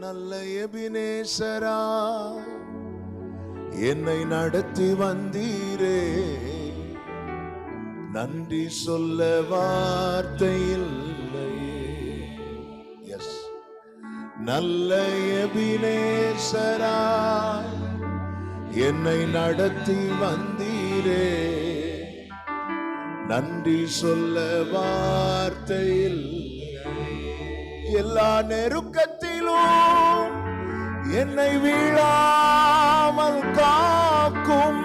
நல்ல எபினேசரா என்னை நடத்தி வந்தீரே, நன்றி சொல்ல வார்த்தை இல்லையே. எஸ், நல்ல எபினேசரா என்னை நடத்தி வந்தீரே, நன்றி சொல்ல வார்த்தை இல்லை. எல்லா நெருக்கத்திலும் என்னை வீழாமல் காக்கும்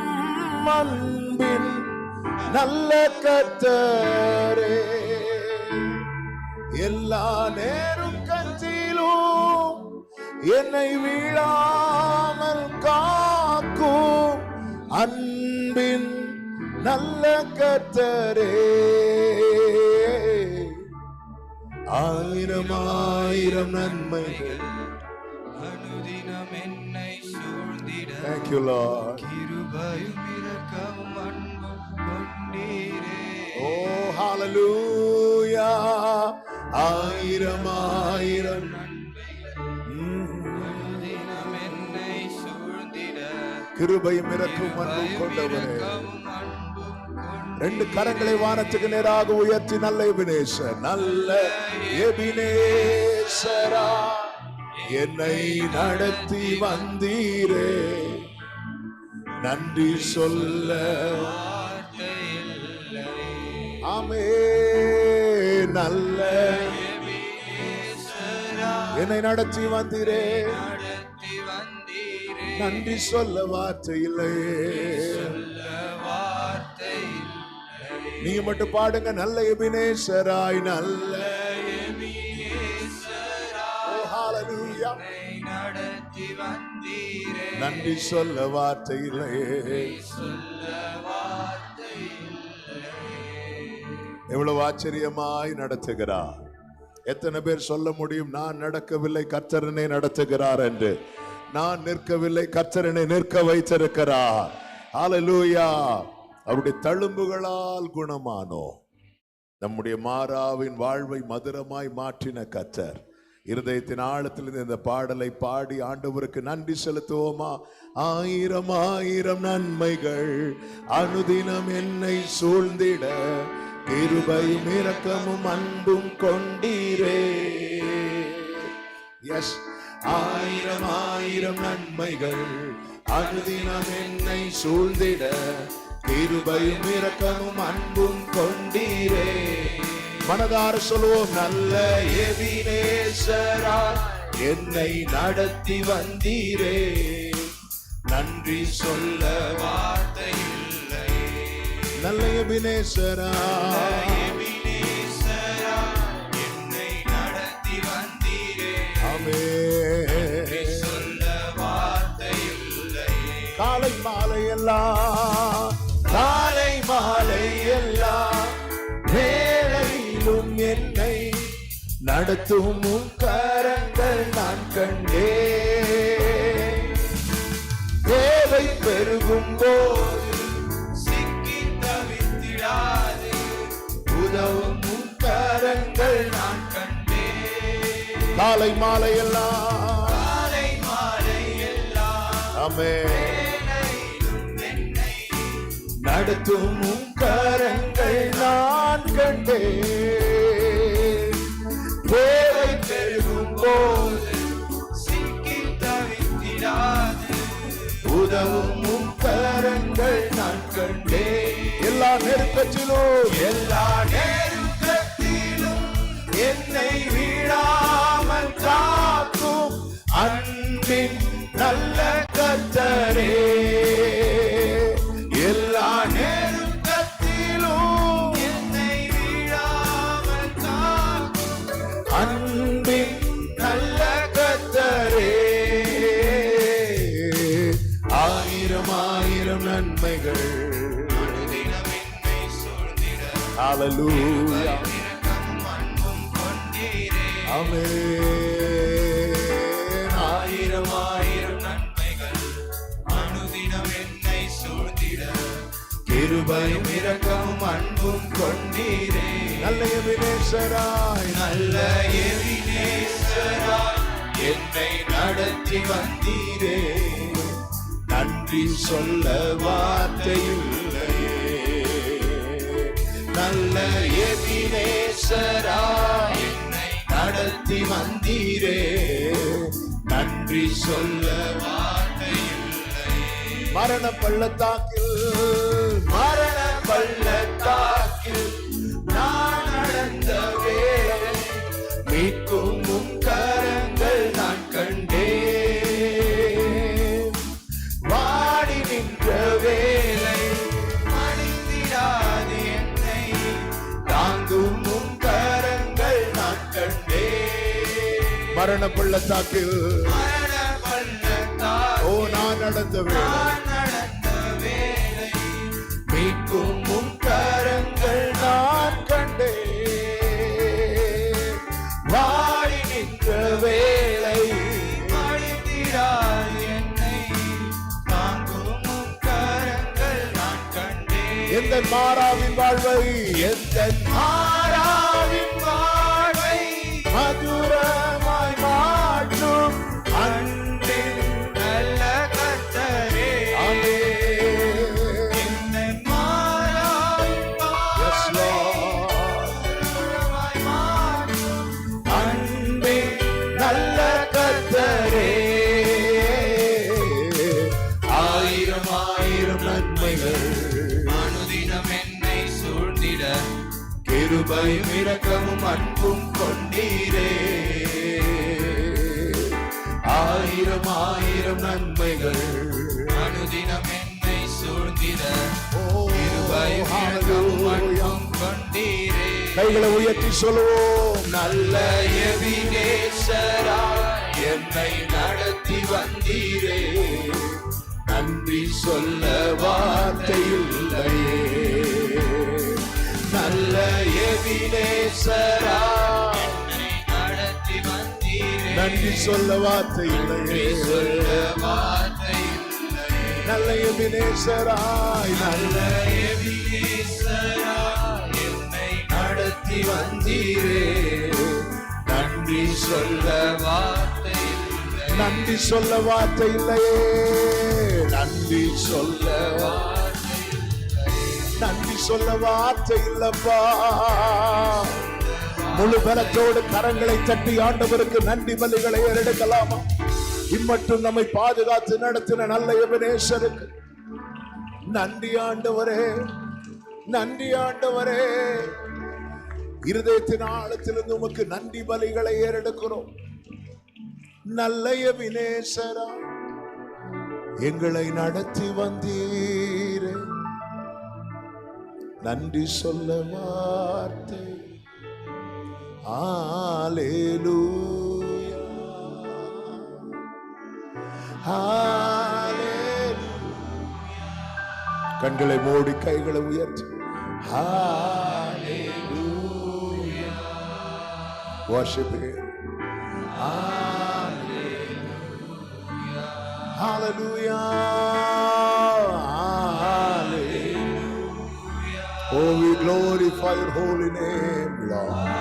அன்பின் நல்ல கர்த்தரே, எல்லா நெருக்கத்திலும் என்னை வீழாமல் காக்கும் அன்பின் நல்ல கர்த்தரே, ஆயிரம் ஆயிரம் நன்மைகள் அனுதினம் என்னை சூழ்ந்திட. Thank you, Lord. கிருபையும் இரக்கமும் அன்பும் கொண்டீரே. Oh, hallelujah. ஆயிரம் ஆயிரம் அனுதினம் என்னை சூழ்ந்திட. கிருபையும் இரக்கமும் அன்பும் கொண்டவரே. ரெண்டு கரங்களை வானத்துக்கு நேராக உயர்த்தி நல்ல எபினேசர், நல்ல எபினேசரா என்னை நடத்தி வந்தீரே, நன்றி சொல்ல ஆமே. நல்ல என்னை நடத்தி வந்தீரே, நன்றி சொல்ல வார்த்தை இல்லையே. நீங்க மட்டும் பாடுங்க, நல்ல எபினேசராய், நல்ல நன்றி சொல்ல வார்த்தை இல்லையே. எவ்வளவு ஆச்சரியமாய் நடத்துகிறார். எத்தனை பேர் சொல்ல முடியும், நான் நடக்கவில்லை கர்த்தரனை நடத்துகிறார் என்று? நான் நிற்கவில்லை, கர்த்தரனை நிற்க வைத்திருக்கிறார். ஹல்லேலூயா. அவருடைய தழும்புகளால் குணமானோ. நம்முடைய மாறாவின் வாழ்வை மதுரமாய் மாற்றின கர்த்தர். இருதயத்தின் ஆழத்தில் இந்த பாடலை பாடி ஆண்டவருக்கு நன்றி செலுத்துவோமா? ஆயிரம் ஆயிரம் நன்மைகள் அனுதினம் என்னை சூழ்ந்திட, கிருபையும் இரக்கமும் அன்பும் கொண்டீரே. எஸ், ஆயிரம் ஆயிரம் நன்மைகள் அனுதினம் என்னை சூழ்ந்திட, கிருபையும் இரக்கமும் அன்பும் கொண்டீரே. மனதார சொல்லுவோம், நல்ல எபினேசரா என்னை நடத்தி வந்தீரே, நன்றி சொல்ல வார்த்தை இல்லை. நல்ல எபினேசரா என்னை நடத்தி வந்தீரே, ஆமென். சொல்ல வார்த்தை இல்லை. காலை மாலை எல்லாம், காலை மாலை எல்லாம் வேளையிலும் என்னை நடத்தும் உம் கரங்கள் நான் கண்டேன். தேவை பெருகும் போது சிக்கி தவித்திடாது உதவும் உம் கரங்கள் நான் கண்டேன். காலை மாலை எல்லாம், காலை மாலை எல்லாம் ஆமென், நடத்தும் உம் கரங்கள் நான் கண்டேன். தேவை பெருகும் போது சிக்கி தவித்திடாது உதவும் உம் கரங்கள் நான் கண்டேன். எல்லா நெருக்கத்திலும், எல்லா நெருக்கத்திலும் என்னை வீழாமல் காக்கும் அன்பின் நல்ல கர்த்தரே, எல்லா நெருக்கத்திலும் என்னை வீழாமல் காக்கும் அன்பின் நல்ல கர்த்தரே, ஆயிரம் ஆயிரம் நன்மைகள் அனுதினம் என்னை சூழ்ந்திட. ஹல்லேலூயா. இரக்கமும் அன்பும் கொண்டீரே, ஆமென். ஆயிரம் ஆயிரம் நன்மைகள் அனுதினம் என்னை சூழ்ந்திட, கிருபையும் இரக்கமும் அன்பும் கொண்டீரே. நல்ல எபினேசராய், நல்ல எபினேசராய் என்னை நடத்தி வந்தீரே, நன்றி சொல்ல வார்த்தையில்லையே. நல்ல எபினேசரா என்னை நடத்தி வந்தீரே, நன்றி சொல்ல வார்த்தை இல்லை. மரண பள்ளத்தாக்கில் மரண பள்ளத்தாக்கில் நான் நடந்த வேளை, மீட்கும் உம் கரங்கள் நான் கண்டேன். வாடி நின்ற வேளை மடிந்திடாது என்னை, தாங்கும் உம் கரங்கள் நான் கண்டேன். மரண பள்ளத்தாக்கில் மரண பள்ளத்தாக்கில் ஓ நான் நடந்த வேளை, மீட்கும் உம் கரங்கள் நான் கண்டேன். வாடி நின்ற வேளை மடிந்திடாது என்னை, தாங்கும் உம் கரங்கள் நான் கண்டேன். எந்த மாறாவின் வாழ்வை, எந்த மாறாவின் வாழ்வை மதுரமாய் மாற்றும் அன்பின் நல்ல கர்த்தரே, என்னை மாறாவின் Yes, வாழ்வை Lord. மாற்றும் அன்பின் நல்ல கர்த்தரே. ஆயிரம் ஆயிரம் நன்மைகள் அனுதினம் என்னை சூழ்ந்திட, கிருபையும் இரக்கமும் அன்பும் கொண்டீரே. ஆயிரம் ஆயிரம் நன்மைகள் அனுதினம் என்னை சூழ்ந்திட, கிருபையும் இரக்கமும் அன்பும் கொண்டீரே. கைகளை உயர்த்தி சொல்லுவோம். நல்ல எபினேசரா என்னை நடத்தி வந்தீரே, நன்றி சொல்ல வார்த்தையில்லையே. நல்ல எபினேசரா என்னை நடத்தி வந்தீரே, நன்றி சொல்ல வார்த்தை நன்றி இல்லையே. சொல்ல வார்த்தையில்லையே. நல்ல எபினேசராய் நல்ல எபினேசரா என்னை நடத்தி வந்தீரே, நன்றி சொல்ல வார்த்தை இல்லை. நன்றி சொல்ல வார்த்தை இல்லையே. நன்றி சொல்ல வார்த்தை இல்லை. நன்றி சொல்ல வார்த்தை இல்லப்பா. முழு பலத்தோடு கரங்களை தட்டி ஆண்டவருக்கு நன்றி பலிகளை எடுக்கலாமா? இம்மட்டும் நம்மை பாதுகாத்து நடத்தின நல்ல எபினேசருக்கு நன்றி ஆண்டவரே, நன்றி ஆண்டவரே. இருதயத்தின் ஆழத்திலிருந்து உமக்கு நன்றி பலிகளை ஏறெடுக்கிறோம். நல்ல எபினேசரா எங்களை நடத்தி வந்தீரே, நன்றி சொல்ல வார்த்தை. ஹல்லேலூயா, ஹல்லேலூயா. கண்களை மூடி கைகளை உயர்த்தி ஹல்லேலூயா. worship him. Hallelujah. Hallelujah. Oh, we glorify your holy name, Lord.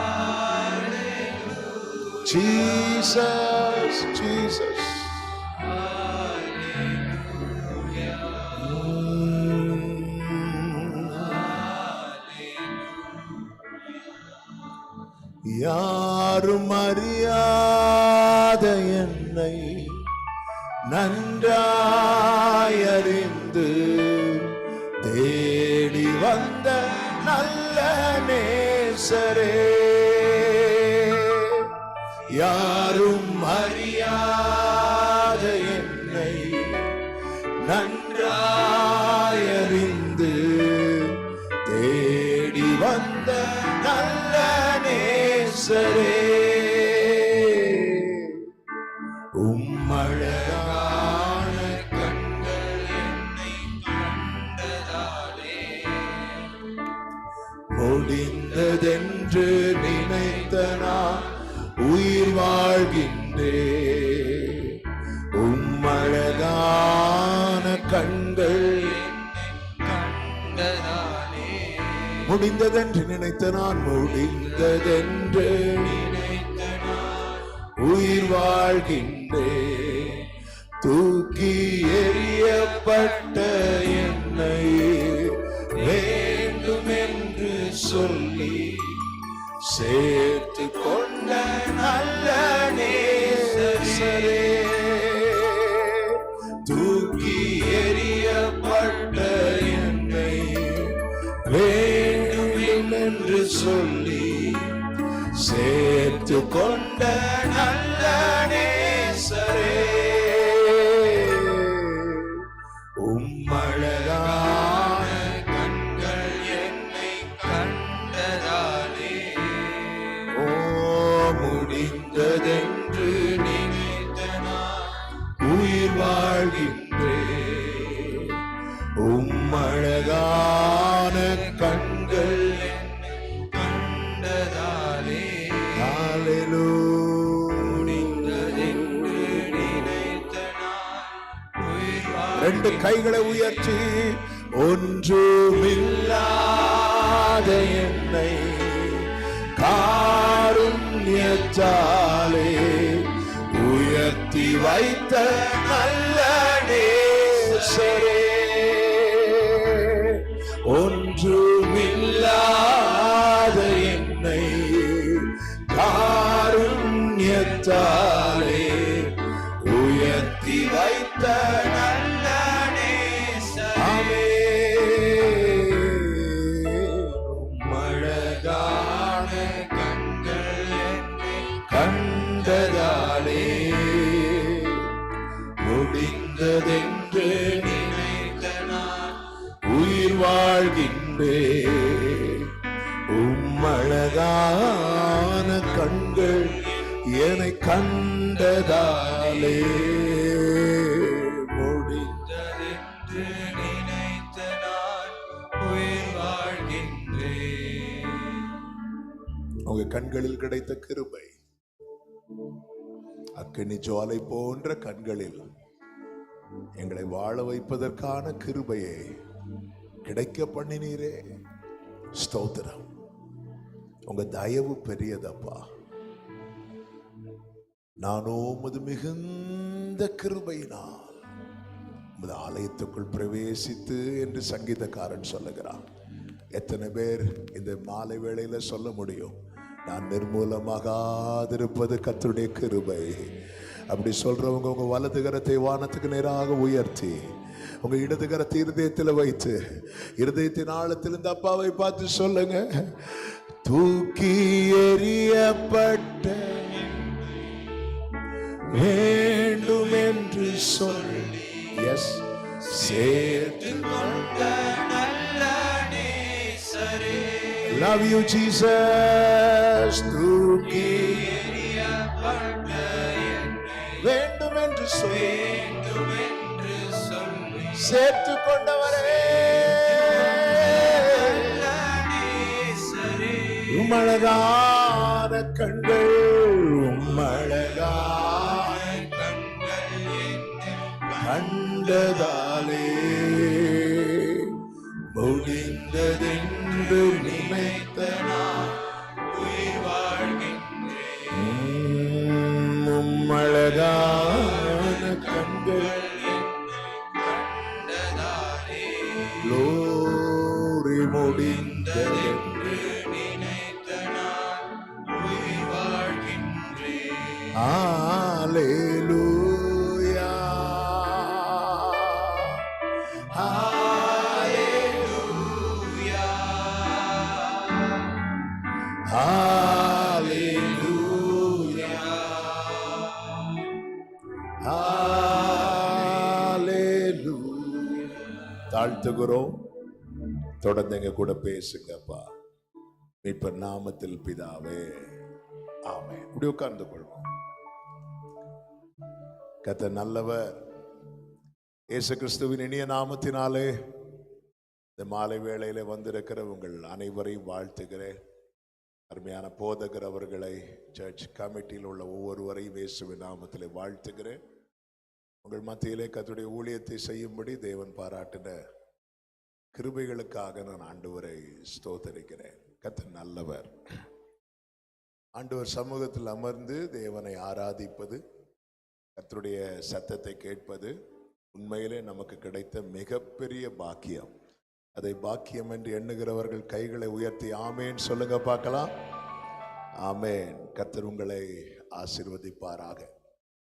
Jesus, Jesus. யாரும் அறியாத என்னை நன்றாயறிந்து தேடி வந்த நல்ல நேசரே, யாரும் அறியாத என்னை நன்றாயறிந்து தேடி வந்த நல்ல நேசரே, உம்மழகான கண்கள் என்னை கண்டதாலே, முடிந்ததென்று நினைத்த நான் உயிர் வாழ்கின்றேன். உம்மழகான கண்கள் கண்டதாலே, முடிந்ததென்று நினைத்த நான் முடிந்ததென்று நினைத்த நான் உயிர் வாழ்கின்றேன். தூக்கி எறியப்பட்ட என்னை வேண்டும் என்று சொல்லி சேர்த்து கொண்ட நல்ல நேசரே, தூக்கி எறியப்பட்ட என்னை வேண்டும் என்று சொல்லி சேர்த்து கொண்ட நல்ல நேசரே, உம்மழகான கண்கள் என்னை கண்டதாலே ஓ முடிந்ததென்று நினைத்த நான் உயிர் வாழ்கின்றேன். உம்மழகான கண்கள் என்னை கண்டதாலே ஹல்லேலூயா. நினைத்த நான் உயிர் ரெண்டு கைகளை உயர்த்தி ஒன்றுமில்லாத என்னை காருண்யத்தாலே உயர்த்தி வைத்த நல்ல நேசரே, ஒன்றுமில்லாத என்னை காருண்யத்தாலே உயர்த்தி வைத்த நல்ல நேசரே, உம்மழகான கண்கள் என்னை கண்டதாலே முடிந்ததென்று நினைத்த நான் உயிர் வாழ்கின்றேன். உம்மழகான கண்கள் என்னை கண்டதாலே முடிந்ததென்று நினைத்த நான் உயிர் வாழ்கின்றேன். உங்க கண்களில் கிடைத்த கிருபை அக்கினி ஜுவாலை போன்ற கண்களில் எங்களை வாழ வைப்பதற்கான கிருபையை கிடைக்க பண்ணினீரே, ஸ்தோத்திரம். உங்க தயவு பெரியதப்பா. நானோ உமது மிகுந்த கிருபையினால் உமது ஆலயத்துக்குள் பிரவேசித்து என்று சங்கீதக்காரன் சொல்லுகிறான். எத்தனை பேர் இந்த மாலை வேளையில சொல்ல முடியும், நான் நிர்மூலமாகாதிருப்பது கர்த்தருடைய கிருபை? அப்படி சொல்றவங்க உங்க வலது கரத்தை வானத்துக்கு நேராக உயர்த்தி உங்க இடது கரத்தை இருதயத்தில் வைத்து இருதயத்தின் ஆழத்தில் இந்த அப்பாவை பார்த்து சொல்லுங்க, தூக்கி எறியப்பட்ட வேண்டும் என்று சொல்லி எஸ் சேர்த்து கொண்ட நல்ல நேசரே, love you Jesus, தூக்கி எறியப்பட்ட என்னை வேண்டும் என்று சொல்லி வேண்டும் என்று சொல்லி சேர்த்து கொண்டவரே, நல்ல நேசரே, உம்மழகான கண்கள் உம்மழகான கண்கள் என்னை கண்டதாலே முடிந்ததென்று நினைத்த நான் உயிர் வாழ்கின்றேன். உம்மழகான கண்கள் கண்டதாலே லோரி முடிந்ததென்று நினைத்த நான் உயிர் வாழ்கின்றேன். ஹல்லேலூயா, ஹல்லேலூயா, ஹல்லேலூயா, ஹல்லேலூயா. தாழ்த்துகிறோம், தொடர்ந்து எங்க கூட பேசுங்கப்பா. மீட்பர் நாமத்தில் பிதாவே, ஆமென். இப்படி உட்கார்ந்து கொள்வோம். கர்த்தர் நல்லவர். இயேசு கிறிஸ்துவின் இனிய நாமத்தினாலே இந்த மாலை வேளையில வந்திருக்கிற உங்கள் அனைவரையும் வாழ்த்துகிறேன். அருமையான போதகர் அவர்களை, சர்ச் கமிட்டியில் உள்ள ஒவ்வொருவரையும் இயேசுவின் நாமத்திலே வாழ்த்துகிறேன். உங்கள் மத்தியிலே கர்த்தருடைய ஊழியத்தை செய்யும்படி தேவன் பாராட்டின கிருபைகளுக்காக நான் ஆண்டவரை ஸ்தோத்தரிக்கிறேன். கர்த்தர் நல்லவர். ஆண்டவர் சமூகத்தில் அமர்ந்து தேவனை ஆராதிப்பது, கர்த்தருடைய சத்தத்தை கேட்பது உண்மையிலே நமக்கு கிடைத்த மிகப்பெரிய பாக்கியம். அதை பாக்கியம் என்று எண்ணுகிறவர்கள் கைகளை உயர்த்தி ஆமேன் சொல்லுங்க பார்க்கலாம். ஆமேன். கர்த்தர் உங்களை ஆசீர்வதிப்பாராக.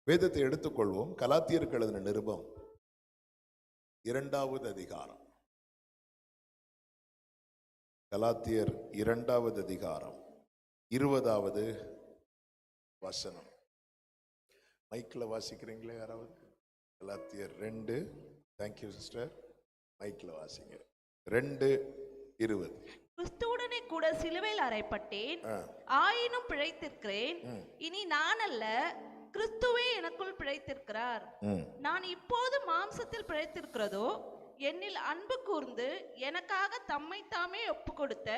வேதத்தை எடுத்துக்கொள்வோம். கலாத்தியருக்கு எழுதின நிருபம் 2வது அதிகாரம். கலாத்தியர் 2வது அதிகாரம் 20வது வசனம். மைக்கில் வாசிக்கிறீங்களே யாராவது? கலாத்தியர் 2. Thank you sister. மைக்கில் வாசிங்க. 2:20. கிறிஸ்துவுடனே கூட சிலுவையில் அறையப்பட்டேன், ஆயினும் பிழைத்திருக்கிறேன். இனி நான் அல்ல, கிறிஸ்துவே எனக்குள் பிழைத்திருக்கிறார். நான் இப்போது மாம்சத்தில் பிழைத்திருக்கிறதோ, என்னில் அன்பு கூர்ந்து எனக்காக தம்மை தாமே ஒப்பு கொடுத்த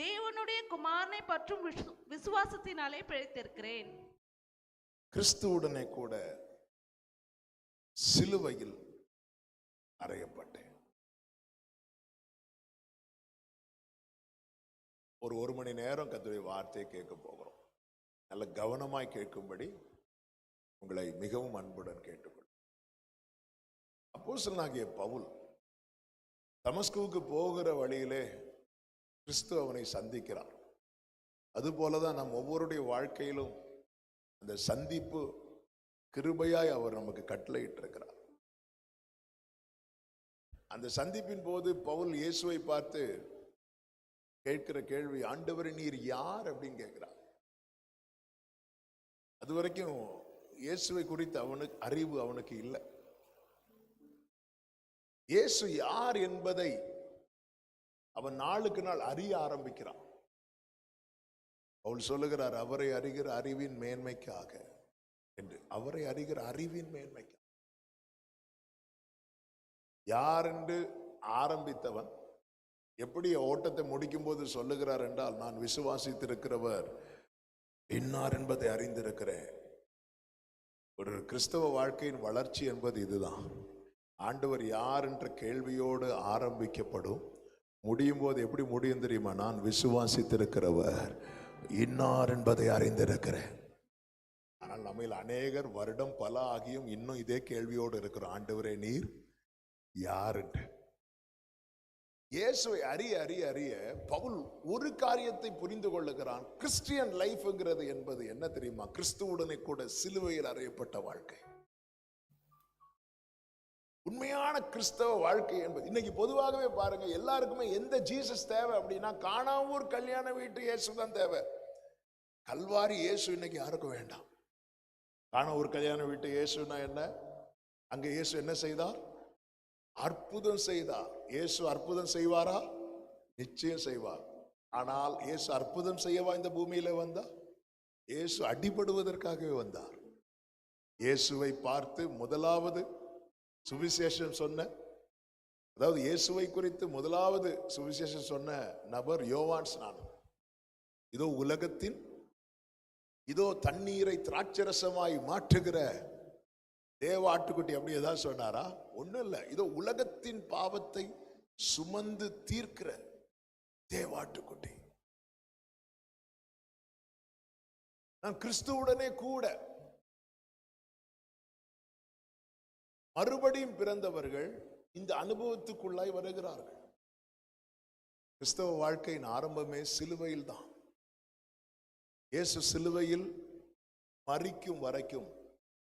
தேவனுடைய குமாரனை பற்றும் விசுவாசத்தினாலே பிழைத்திருக்கிறேன். கிறிஸ்துவுடனே கூட சிலுவையில் அறையப்பட்டேன். ஒரு மணி நேரம் கர்த்தருடைய வார்த்தையை கேட்க போகிறோம். நல்ல கவனமாய் கேட்கும்படி உங்களை மிகவும் அன்புடன் கேட்டுக்கொள்கிறேன். அப்போஸ்தலனாகிய பவுல் தமஸ்குவுக்கு போகிற வழியிலே கிறிஸ்து அவனை சந்திக்கிறார். அதுபோலதான் நம் ஒவ்வொருடைய வாழ்க்கையிலும் அந்த சந்திப்பு கிருபையாய் அவர் நமக்கு கட்டளையிட்டிருக்கிறார். அந்த சந்திப்பின் போது பவுல் இயேசுவை பார்த்து கேட்கிற கேள்வி, ஆண்டவரே நீர் யார் அப்படின்னு கேட்கிறார். அது வரைக்கும் இயேசுவை குறித்து அவனுக்கு அறிவு அவனுக்கு இல்லை. இயேசு யார் என்பதை அவன் நாளுக்கு நாள் அறிய ஆரம்பிக்கிறான். பவுல் சொல்லுகிறார், அவரை அறிகிற அறிவின் மேன்மைக்காக என்று. அவரை அறிகிற அறிவின் மேன்மைக்காக. யார் என்று ஆரம்பித்தவன் எப்படி ஓட்டத்தை முடிக்கும் போது சொல்லுகிறார் என்றால், நான் விசுவாசித்திருக்கிறவர் இன்னார் என்பதை அறிந்திருக்கிறேன். ஒரு கிறிஸ்தவ வாழ்க்கையின் வளர்ச்சி என்பது இதுதான். ஆண்டவர் யார் என்ற கேள்வியோடு ஆரம்பிக்கப்படும். முடியும் போது எப்படி முடியும் தெரியுமா? நான் விசுவாசித்திருக்கிறவர் இன்னார் என்பதை அறிந்திருக்கிறேன். ஆனால் நம்மில் அநேகர் வருடம் பல ஆகியும் இன்னும் இதே கேள்வியோடு இருக்கிறோம், ஆண்டவரே நீர் யார் என்று. இயேசுவை அறிய அறிய அறிய பவுல் ஒரு காரியத்தை புரிந்து கொள்ளுகிறான். கிறிஸ்டியன் லைஃப்ங்கிறது என்பது என்ன தெரியுமா? கிறிஸ்துவுடனே கூட சிலுவையில் அறையப்பட்ட வாழ்க்கை. உண்மையான கிறிஸ்தவ வாழ்க்கை என்பது இன்னைக்கு பொதுவாகவே பாருங்க, எல்லாருக்குமே எந்த ஜீசஸ் தேவை அப்படின்னா, காணாவூர் கல்யாண வீட்டு இயேசு தான் தேவை. கல்வாரி இயேசு இன்னைக்கு யாருக்கும் வேண்டாம். காணாவூர் கல்யாண வீட்டு இயேசுனா என்ன? அங்க இயேசு என்ன செய்தார்? அற்புதம் செய்தார். இயேசு அற்புதம் செய்வாரா? நிச்சயம் செய்வார். ஆனால் இயேசு அற்புதம் செய்யவா இந்த பூமியில வந்தார்? இயேசு அடிபடுவதற்காகவே வந்தார். இயேசுவை பார்த்து முதலாவது சுவிசேஷம் சொன்ன, அதாவது இயேசுவை குறித்து முதலாவது சுவிசேஷம் சொன்ன நபர் யோவான் ஸ்நானன். இதோ உலகத்தின், இதோ தண்ணீரை திராட்சரசமாய் மாற்றுகிற தேவ ஆட்டுக்குட்டி, அப்படி ஏதாவது சொன்னாரா? ஒண்ணும் இல்லை. இதோ உலகத்தின் பாவத்தை சுமந்து தீர்க்கிற தேவாட்டுக்குட்டி. நான் கிறிஸ்துவுடனே கூட மறுபடியும் பிறந்தவர்கள் இந்த அனுபவத்துக்குள்ளாய் வருகிறார்கள். கிறிஸ்தவ வாழ்க்கையின் ஆரம்பமே சிலுவையில் தான். இயேசு சிலுவையில் மரிக்கும் வரைக்கும்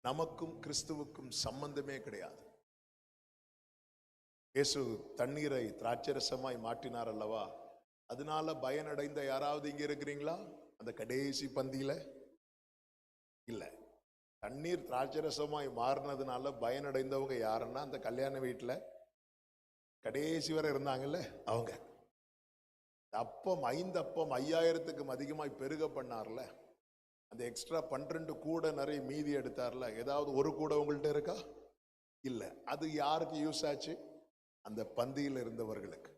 நமக்கும் கிறிஸ்துவுக்கும் சம்பந்தமே கிடையாது. இயேசு தண்ணீரை திராட்சரசமாய் மாற்றினார் அல்லவா? அதனால பயனடைந்த யாராவது இங்க இருக்கிறீங்களா? அந்த கடைசி பந்தியில இல்ல. தண்ணீர் திராட்சரசமாய் மாறினதுனால பயனடைந்தவங்க யாருன்னா, அந்த கல்யாண வீட்டுல கடைசி வரை இருந்தாங்கல்ல அவங்க. அப்பம் 5 அப்பம் 5000க்கும் அதிகமாய் பெருக பண்ணார்ல, அந்த எக்ஸ்ட்ரா 12 கூட நிறைய மீதி எடுத்தார்ல, ஏதாவது ஒரு கூட உங்கள்கிட்ட இருக்கா? இல்ல. அது யாருக்கு யூஸ் ஆச்சு? அந்த பந்தியில் இருந்தவர்களுக்கு.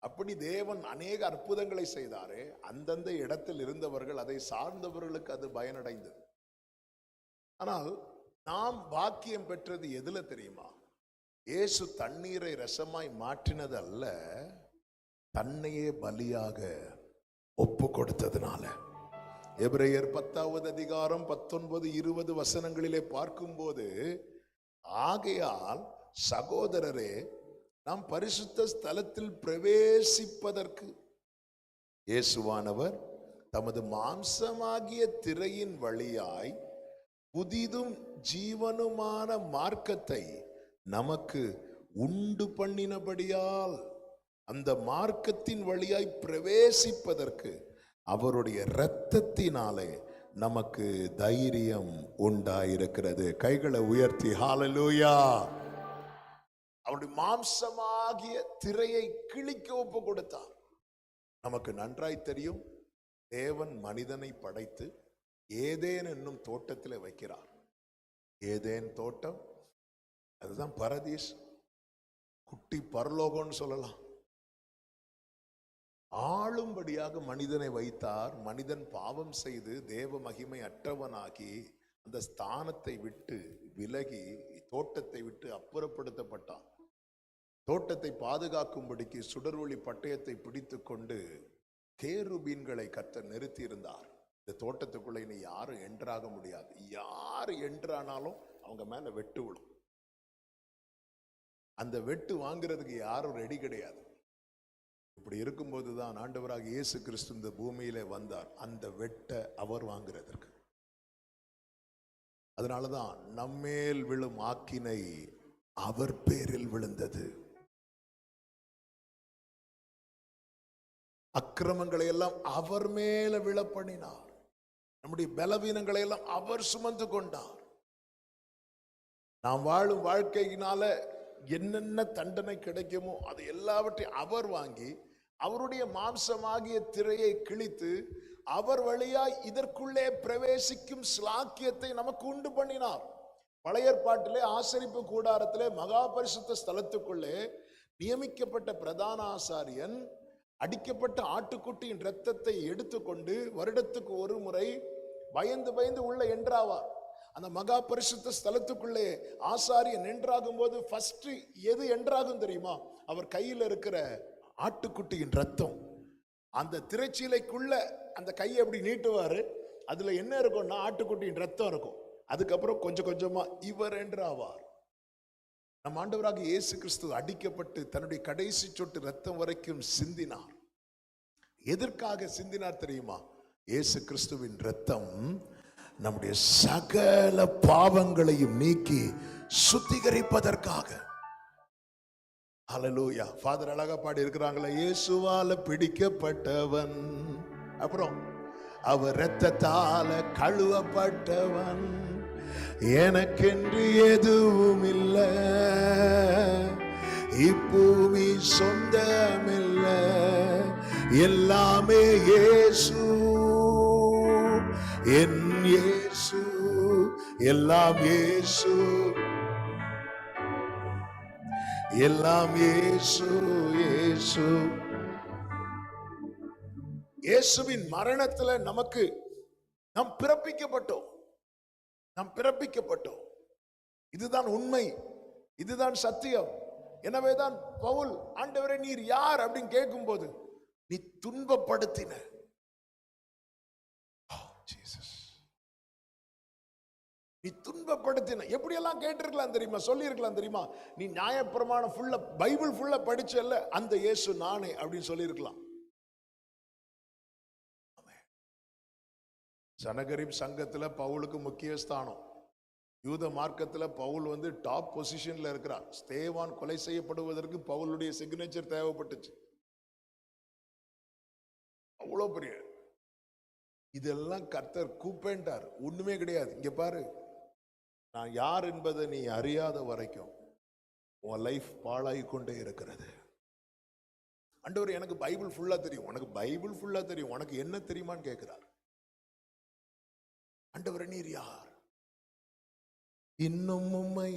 அப்படி தேவன் அநேக அற்புதங்களை செய்தாரே, அந்தந்த இடத்தில் இருந்தவர்கள், அதை சார்ந்தவர்களுக்கு அது பயனடைந்தது. ஆனால் நாம் பாக்கியம் பெற்றது எதுல தெரியுமா? இயேசு தண்ணீரை ரசமாய் மாற்றினது அல்ல, தன்னையே பலியாக ஒப்பு கொடுத்ததுனால. எபிரேயர் 10வது அதிகாரம் 19, 20 வசனங்களிலே பார்க்கும்போது, ஆகையால் சகோதரரே, நாம் பரிசுத்த ஸ்தலத்தில் பிரவேசிப்பதற்கு இயேசுவானவர் தமது மாம்சமாகிய திரையின் வழியாய் புதிதும் ஜீவனுமான மார்க்கத்தை நமக்கு உண்டு பண்ணினபடியால், அந்த மார்க்கத்தின் வழியாய் பிரவேசிப்பதற்கு அவருடைய இரத்தத்தினாலே நமக்கு தைரியம் உண்டாயிருக்கிறது. கைகளை உயர்த்தி ஹalleluya. அவருடைய மாம்சமாகிய திரையை கிழிக்க ஒப்பு கொடுத்தார். நமக்கு நன்றாய் தெரியும், தேவன் மனிதனை படைத்து ஏதேன் என்னும் தோட்டத்தில் வைக்கிறார். ஏதேன் தோட்டம், அதுதான் பரதீஸ், குட்டி பரலோகம்னு சொல்லலாம். ஆளும்படியாக மனிதனை வைத்தார். மனிதன் பாவம் செய்து தேவ மகிமை அற்றவனாகி அந்த ஸ்தானத்தை விட்டு விலகி தோட்டத்தை விட்டு அப்புறப்படுத்தப்பட்டான். தோட்டத்தை பாதுகாக்கும்படிக்கு சுடர்ஒளி பட்டயத்தை பிடித்து கொண்டு கேருபீன்களை கர்த்தர் நிறுத்தி இருந்தார். இந்த தோட்டத்துக்குள்ள இனி யாரும் என்ட்ராக முடியாது. யார் என்ட்ரானாலும் அவங்க மேல வெட்டு விடும். அந்த வெட்டு வாங்குறதுக்கு யாரும் ரெடி கிடையாது. இப்படி இருக்கும்போதுதான் ஆண்டவராக இயேசு கிறிஸ்து இந்த பூமியிலே வந்தார், அந்த வெட்டை அவர் வாங்குறதற்கு. அதனாலதான் நம்மேல் விழும் ஆக்கினை அவர் பேரில் விழுந்தது. அக்கிரமங்களை எல்லாம் அவர் மேல விழப்பண்ணினார். நம்முடைய பலவீனங்களை எல்லாம் அவர் சுமந்து கொண்டார். நாம் வாழும் வாழ்க்கையினால என்னென்ன தண்டனை கிடைக்குமோ அது எல்லாவற்றையும் அவர் வாங்கி அவருடைய மாம்சமாகிய திரையை கிழித்து அவர் வழியாய் இதற்குள்ளே பிரவேசிக்கும் ஸ்லாக்கியத்தை நமக்கு உண்டு பண்ணினார். பழைய ஏற்பாட்டிலே ஆசரிப்பு கூடாரத்திலே மகா பரிசுத்த ஸ்தலத்துக்குள்ளே நியமிக்கப்பட்ட பிரதான ஆசாரியன் அடிக்கப்பட்ட ஆட்டுக்குட்டியின் இரத்தத்தை எடுத்துக்கொண்டு வருடத்துக்கு ஒரு முறை பயந்து பயந்து உள்ள என்றாவார். அந்த மகா பரிசுத்த ஸ்தலத்துக்குள்ளே ஆசாரியன் என்றாகும் போது ஃபர்ஸ்ட் எது என்றாகும் தெரியுமா? அவர் கையில் இருக்கிற ஆட்டுக்குட்டியின் ரத்தம். அந்த திரைச்சீலைக்குள்ள அந்த கையை எப்படி நீட்டுவாரு, அதுல என்ன இருக்கும்னா ஆட்டுக்குட்டியின் ரத்தம் இருக்கும். அதுக்கப்புறம் கொஞ்சம் கொஞ்சமா இவர் என்றாவார். நம் ஆண்டவராக இயேசு கிறிஸ்து அடிக்கப்பட்டு தன்னுடைய கடைசி சொட்டு ரத்தம் வரைக்கும் சிந்தினார். எதற்காக சிந்தினார் தெரியுமா? இயேசு கிறிஸ்துவின் ரத்தம் நம்முடைய சகல பாவங்களையும் நீக்கி சுத்திகரிப்பதற்காக. ஹல்லேலூயா. ஃபாதர் அழகா பாடி இருக்கிறாங்களே, இயேசுவால பிடிக்கப்பட்டவன், அப்புறம் அவர் இரத்தத்தால கழுவப்பட்டவன், எனக்கென்று எதுவும் இல்லை, இப்பூமி சொந்தமில்ல, எல்லாமே இயேசு, என் இயேசு, எல்லாம் இயேசு, எல்லாம் இயேசு, இயேசு. இயேசுவின் மரணத்துல நமக்கு நாம் பிறப்பிக்கப்பட்டோம். நாம் பிறப்பிக்கப்பட்டோம். இதுதான் உண்மை, இதுதான் சத்தியம். எனவேதான் பவுல், ஆண்டவரே நீர் யார் அப்படின்னு கேட்கும் போது, நீ துன்பப்படுத்தின, நீ துன்பப்படுத்தின, எப்படியெல்லாம் கேட்டிருக்கலாம் தெரியுமா, சொல்லி இருக்கலாம் தெரியுமா? நீ நியாயப்பிரமாணம் ஃபுல்லா, பைபிள் ஃபுல்லா படிச்சல்ல, அந்த இயேசு நானே அப்படின்னு சொல்லி இருக்கலாம். சனகரிப் சங்கத்துல பவுலுக்கு முக்கிய ஸ்தானம். யூத மார்க்கத்துல பவுல் டாப் பொசிஷன்ல இருக்கிறார். ஸ்தேவான் கொலை செய்யப்படுவதற்கு பவுலுடைய சிக்னேச்சர் தேவைப்பட்டுச்சு. அவ்வளோ பெரிய இதெல்லாம் கர்த்தர் கூப்பேன்டார். ஒண்ணுமே கிடையாது. இங்க பாரு, நான் யார் என்பதை நீ அறியாத வரைக்கும் உன் லைஃப் பாழாகி கொண்டே இருக்கிறது. ஆண்டவர் எனக்கு பைபிள் ஃபுல்லா தெரியும், உனக்கு பைபிள் ஃபுல்லா தெரியும், உனக்கு என்ன தெரியுமான்னு கேட்கிறார். ஆண்டவர் நீர் யார்? இன்னும் உம்மை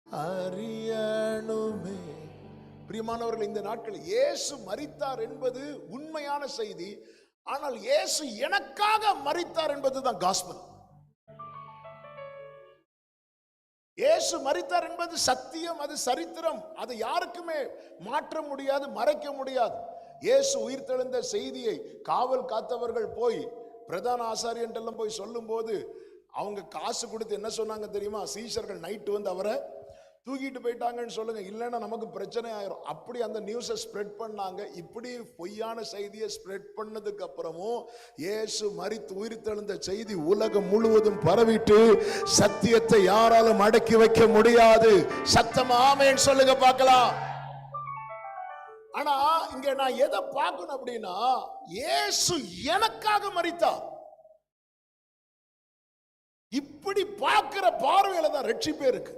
அறியணுமே. பிரியமானவர்கள், இந்த நாட்கள் இயேசு மரித்தார் என்பது உண்மையான செய்தி. ஆனால் இயேசு எனக்காக மரித்தார் என்பதுதான் காஸ்பல். இயேசு மரித்தார் என்பது சத்தியம், அது சரித்திரம், அதை யாருக்குமே மாற்ற முடியாது, மறைக்க முடியாது. இயேசு உயிர்த்தெழுந்த செய்தியை காவல் காத்தவர்கள் போய் பிரதான ஆசாரியன்ட்டெல்லாம் போய் சொல்லும் போது அவங்க காசு கொடுத்து என்ன சொன்னாங்க தெரியுமா? சீஷர்கள் நைட்டு வந்து அவரை தூக்கிட்டு போயிட்டாங்கன்னு சொல்லுங்க, இல்லைன்னா நமக்கு பிரச்சனை ஆயிரும். அப்படி அந்த நியூஸை ஸ்ப்ரெட் பண்ணாங்க. இப்படி பொய்யான செய்தியை ஸ்ப்ரெட் பண்ணதுக்கு அப்புறமும் இயேசு மரித்து உயிர்த்தெழுந்த செய்தி உலகம் முழுவதும் பரவிட்டு சத்தியத்தை யாராலும் அடக்கி வைக்க முடியாது. சத்தமா ஆமென் சொல்லுங்க பார்க்கலாம். ஆனா இங்க நான் எதை பார்க்கணும் அப்படின்னா, இயேசு எனக்காக மரித்தார். இப்படி பார்க்கிற பார்வையில தான் ரட்சிப்பே இருக்கு.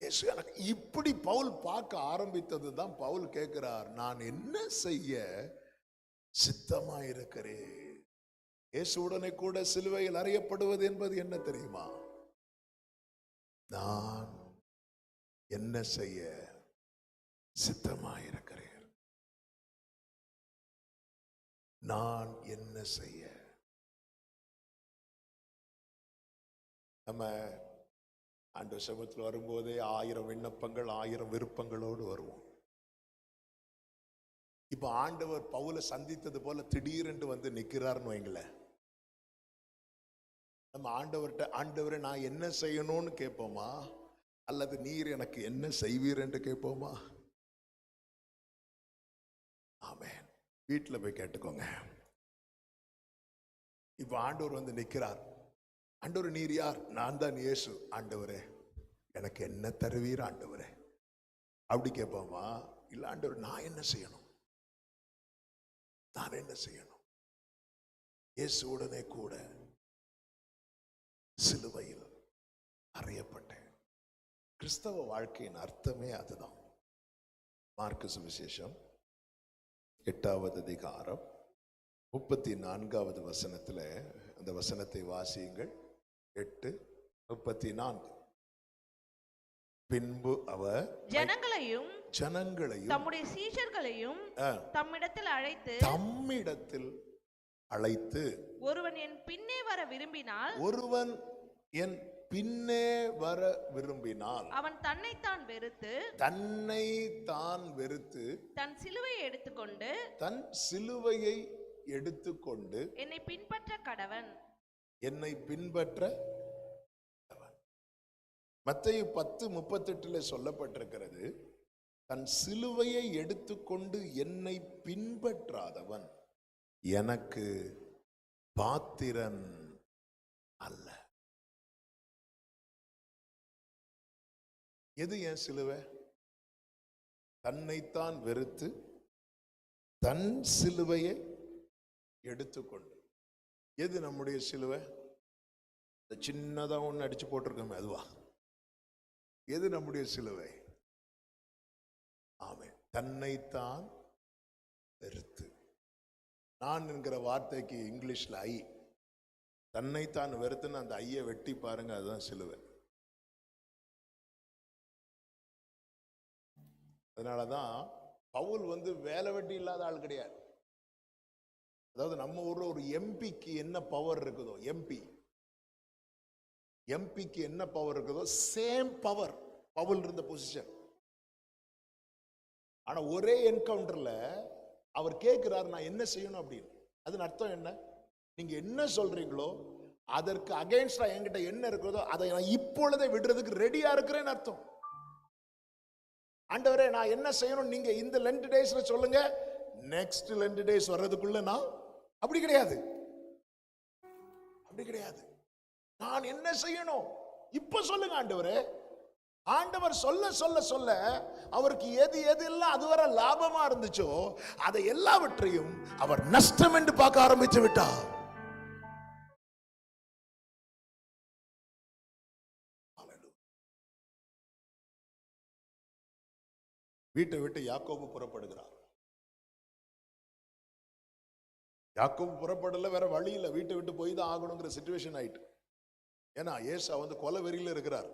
இயேசு எனக்கு இப்படி பவுல் பார்க்க ஆரம்பித்தது தான் பவுல் கேட்கிறார், நான் என்ன செய்ய சித்தமாயிருக்கிறேன். இயேசுவுடனே கூட சிலுவையில் அறையப்படுவது என்பது என்ன தெரியுமா? நான் என்ன செய்ய சித்தமாயிருக்கிறேன். நான் என்ன செய்ய. நம்ம ஆண்டவர் சமூகத்தில் வரும்போதே 1000 விண்ணப்பங்கள் 1000 விருப்பங்களோடு வருவோம். இப்ப ஆண்டவர் பவுலை சந்தித்தது போல திடீரென்று வந்து நிக்கிறார்னு வைங்களேன். நம்ம ஆண்டவர்கிட்ட, ஆண்டவரை நான் என்ன செய்யணும்னு கேட்போமா, அல்லது நீர் எனக்கு என்ன செய்வீர் என்று கேட்போமா? ஆமென். வீட்டில் போய் கேட்டுக்கோங்க. இப்ப ஆண்டவர் வந்து நிக்கிறார். ஆண்டவர் நீர் யார்? நான் தான் இயேசு. ஆண்டவரே எனக்கு என்ன தருவீர் ஆண்டவரே அப்படி கேட்போமா? இல்ல ஆண்டவர் நான் என்ன செய்யணும், நான் என்ன செய்யணும். இயேசுவுடனே கூட சிலுவையில் அறையப்பட்டேன். கிறிஸ்தவ வாழ்க்கையின் அர்த்தமே அதுதான். மார்க்கு சுவிசேஷம் 8வது அதிகாரம் 34வது வசனத்துல அந்த வசனத்தை வாசியுங்கள். 8:34. பின்பு அவர் ஜனங்களையும் தம்முடைய சீஷர்களையும் தம்மிடத்தில் அழைத்து ஒருவன் என் பின்னே வர விரும்பினால் அவன் தன்னைத்தான் வெறுத்து தன் சிலுவையை எடுத்துக்கொண்டு என்னை பின்பற்ற கடவன். மத்தேயு 10:38 சொல்லப்பட்டிருக்கிறது, தன் சிலுவையை எடுத்துக்கொண்டு என்னை பின்பற்றாதவன் எனக்கு பாத்திரன் அல்ல. எது என் சிலுவை? தன்னைத்தான் வெறுத்து தன் சிலுவையை எடுத்துக்கொண்டு. எது நம்முடைய சிலுவை? சின்னதா ஒண்ணு அடிச்சு போட்டிருக்கோமே அதுவா? எது நம்முடைய சிலுவை? ஆமென். தன்னைத்தான் வெறுத்து. நான் என்கிற வார்த்தைக்கு இங்கிலீஷ்ல ஐ. தன்னைத்தான் வெறுத்துன்னு அந்த ஐயை வெட்டி பாருங்க, அதுதான் சிலுவை. அதனாலதான் பவுல் வந்து வேலை வெட்டி இல்லாத ஆள் கிடையாது. அதாவது நம்ம ஊர்ல ஒரு எம்பிக்கு என்ன பவர் இருக்குதோ, எம்பிக்கு என்ன பவர் இருக்குதோ சேம் பவர் பவுல் இருந்த பொசிஷன். ஆனா ஒரே என்கவுண்டர்ல அவர் கேட்கிறார், நான் என்ன செய்யணும் அப்படின்னு. அதன் அர்த்தம் என்ன? நீங்க என்ன சொல்றீங்களோ அதற்கு அகைன்ஸ்டா என்கிட்ட என்ன இருக்கிறதோ அதை நான் இப்பொழுதே விடுறதுக்கு ரெடியா இருக்கிறேன்னு அர்த்தம். ஆண்டவரே நான் என்ன செய்யணும், நீங்க இந்த லென்ட் டேஸ்ல சொல்லுங்க, நெக்ஸ்ட் லென்ட் டேஸ் வர்றதுக்குள்ள நான் அப்படி கிடையாது. நான் என்ன செய்யணும் இப்ப சொல்லுங்க ஆண்டவரே. ஆண்டவர் சொல்ல சொல்ல சொல்ல அவருக்கு எது எல்லாம் அதுவரை லாபமா இருந்துச்சோ அதை எல்லாவற்றையும் அவர் நஷ்டம் என்று பார்க்க ஆரம்பித்து விட்டார். வீட்டை விட்டு யாக்கோபு புறப்படுகிறார். யாக்கோபு புறப்படல, வேற வழி இல்லை, வீட்டை விட்டு போய் தான் ஆகணுங்கிற சிச்சுவேஷன் ஆயிட்டு. ஏன்னா ஏசா வந்து கொலை வெறியில இருக்கிறார்.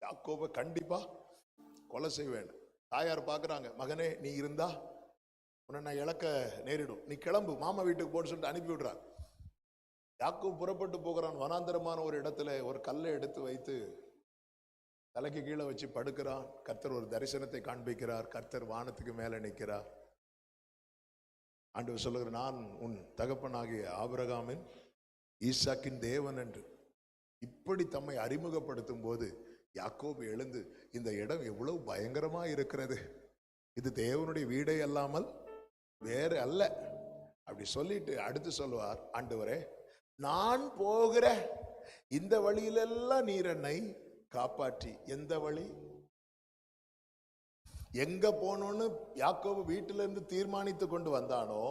யாக்கோபை கண்டிப்பா கொலை செய்வேன். தாயார் பாக்குறாங்க, மகனே நீ இருந்தா உன்னை நான் இழக்க நேரிடும், நீ கிளம்பு மாமா வீட்டுக்கு போன்னு சொல்லிட்டு அனுப்பி விடுறார். யாக்கோபு புறப்பட்டு போகிறான். வனாந்தரமான ஒரு இடத்துல ஒரு கல்லை எடுத்து வைத்து தலைக்கு கீழே வச்சு படுக்கிறான். கர்த்தர் ஒரு தரிசனத்தை காண்பிக்கிறார். கர்த்தர் வானத்துக்கு மேல நிற்கிறார். ஆண்டவர் சொல்லுகிற, நான் உன் தகப்பனாகிய ஆபிரகாமின் ஈசாக்கின் தேவன் என்று இப்படி தம்மை அறிமுகப்படுத்தும் போது யாக்கோபு எழுந்து, இந்த இடம் எவ்வளவு பயங்கரமா இருக்கிறது, இது தேவனுடைய வீடே அல்லாமல் வேறு அல்ல அப்படி சொல்லிட்டு அடுத்து சொல்லுவார், ஆண்டவரே நான் போகிற இந்த வழியிலெல்லாம் நீர் என்னை காப்பாற்றி. எந்த வழி, எங்க போனோன்னு யாக்கோபு வீட்டிலிருந்து தீர்மானித்து கொண்டு வந்தானோ,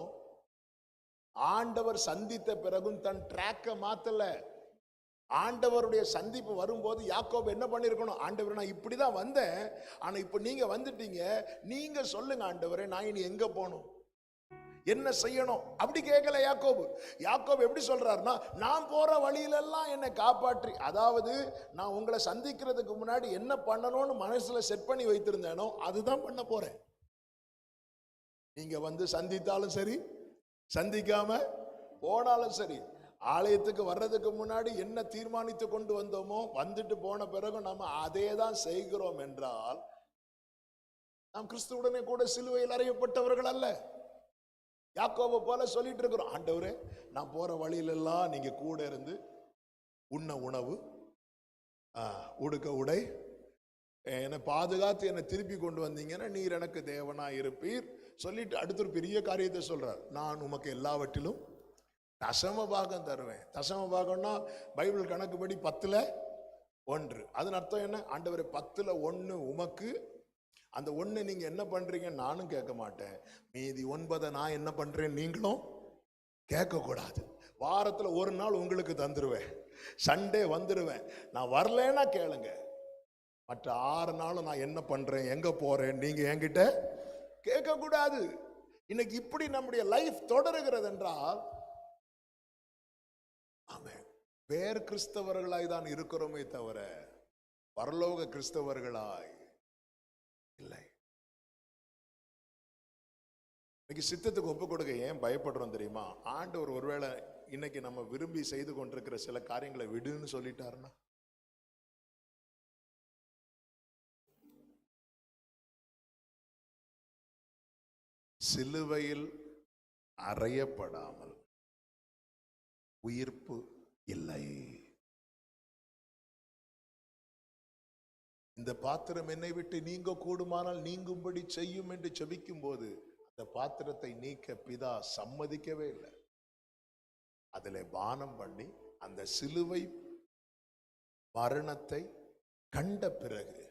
ஆண்டவர் சந்தித்த பிறகும் தன் ட்ராக்க மாத்தல. ஆண்டவருடைய சந்திப்பு வரும்போது யாக்கோபு என்ன பண்ணிருக்கணும், ஆண்டவர் நான் இப்படிதான் வந்தேன், ஆனா இப்ப நீங்க வந்துட்டீங்க, நீங்க சொல்லுங்க ஆண்டவரே நான் இனி எங்க போகணும், என்ன செய்யணும் அப்படி கேட்கல யாக்கோபு. யாக்கோபு எப்படி சொல்றாருன்னா, நான் போற வழியிலெல்லாம் என்னை காப்பாற்றி, அதாவது நான் உங்களை சந்திக்கிறதுக்கு முன்னாடி என்ன பண்ணணும்னு மனசுல செட் பண்ணி வைத்திருந்தேனோ அதுதான் பண்ண போறேன். நீங்க வந்து சந்தித்தாலும் சரி, சந்திக்காம போனாலும் சரி, ஆலயத்துக்கு வர்றதுக்கு முன்னாடி என்ன தீர்மானித்து கொண்டு வந்தோமோ, வந்துட்டு போன பிறகு நம்ம அதே தான் செய்கிறோம் என்றால் நாம் கிறிஸ்துவுடனே கூட சிலுவையில் அறையப்பட்டவர்கள் அல்ல. யாக்கோபு போல சொல்லிட்டு இருக்கிறோம், ஆண்டவரே நான் போற வழியிலெல்லாம் நீங்க கூட இருந்து உண்ண உணவு, உடுக்க உடை, என்னை பாதுகாத்து என்னை திருப்பி கொண்டு வந்தீங்கன்னா நீர் எனக்கு தேவனா இருப்பீர் சொல்லிட்டு அடுத்த ஒரு பெரிய காரியத்தை சொல்றார், நான் உமக்கு எல்லாவற்றிலும் தசம பாகம் தருவேன். தசம பாகம்னா பைபிள் கணக்குப்படி 10% அதன் அர்த்தம் என்ன, ஆண்டவரே 10% உமக்கு, அந்த 1 நீங்க என்ன பண்றீங்க நானும் கேட்க மாட்டேன், மீதி 9 நான் என்ன பண்றேன் நீங்களும் கேட்க கூடாது. வாரத்துல ஒரு நாள் உங்களுக்கு தந்துருவேன், சண்டே வந்துருவேன், நான் வரலன்னா கேளுங்க, மற்ற 6 நாளும் நான் என்ன பண்றேன் எங்க போறேன் நீங்க என்கிட்ட கேட்க கூடாது. இன்னைக்கு இப்படி நம்முடைய லைஃப் தொடருகிறது என்றால் வேறு கிறிஸ்தவர்களாய் தான் இருக்கிறோமே தவிர பரலோக கிறிஸ்தவர்களாய் இல்லை. இன்னைக்கு சித்தத்துக்கு ஒப்பு கொடுக்க ஏன் பயப்படுறோம் தெரியுமா, ஆண்டவர் ஒருவேளை இன்னைக்கு நம்ம விரும்பி செய்து கொண்டிருக்கிற சில காரியங்களை விடுன்னு சொல்லிட்டாருன்னா, சிலுவையில் அறையப்படாமல் உயிர்ப்பு இல்லை. இந்த பாத்திரம் என்னை விட்டு நீங்க கூடுமானால் நீங்கும்படி செய்யும் என்று செபிக்கும் போது அந்த பாத்திரத்தை நீக்க பிதா சம்மதிக்கவே இல்லை. அதிலே பானம் பண்ணி அந்த சிலுவை மரணத்தை கண்ட பிறகு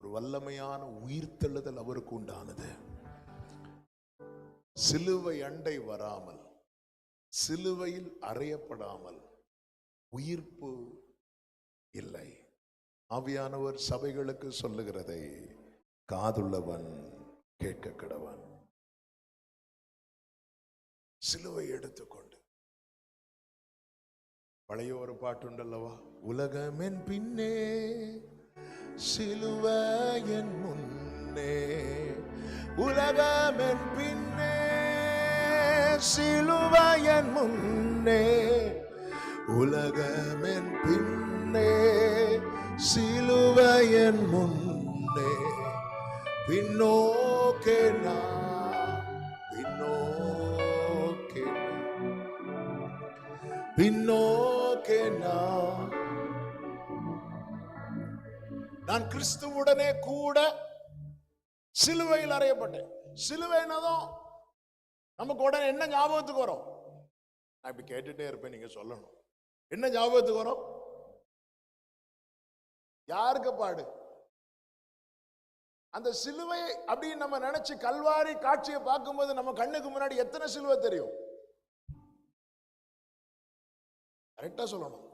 ஒரு வல்லமையான உயிர்த்தெழுதல் அவருக்கு உண்டானது. சிலுவை அண்டை வராமல், சிலுவையில் அறையப்படாமல் உயிர்ப்பு இல்லை. ஆவியானவர் சபைகளுக்கு சொல்லுகிறதை காதுள்ளவன் கேட்க கடவன். சிலுவை எடுத்துக்கொண்டு பழைய ஒரு பாட்டுண்டல்லவா, உலகமென் பின்னே சிலுவையின் முன்னே, உலகமென் பின்னே சிலுவையின் முன்னே, உலகமென் பின்னே சிலுவையின் முன்னே, பின்னோக்கே நான், பின்னோக்கே பின்னோக்கே நான் கிறிஸ்துவுடனே கூட சிலுவையில் அறையப்பட்டேன். சிலுவைனதும் நமக்கு உடனே என்ன ஞாபகத்துக்கு வரும்? நான் இப்படி கேட்டுட்டே இருப்பேன், நீங்க சொல்லணும் என்ன ஞாபகத்துக்கு வரும்? யாருக்கு பாடு? அந்த சிலுவை அப்படின்னு நம்ம நினைச்சு கல்வாரி காட்சியை பார்க்கும்போது நம்ம கண்ணுக்கு முன்னாடி எத்தனை சிலுவை தெரியும்? கரெக்டா சொல்லணும்,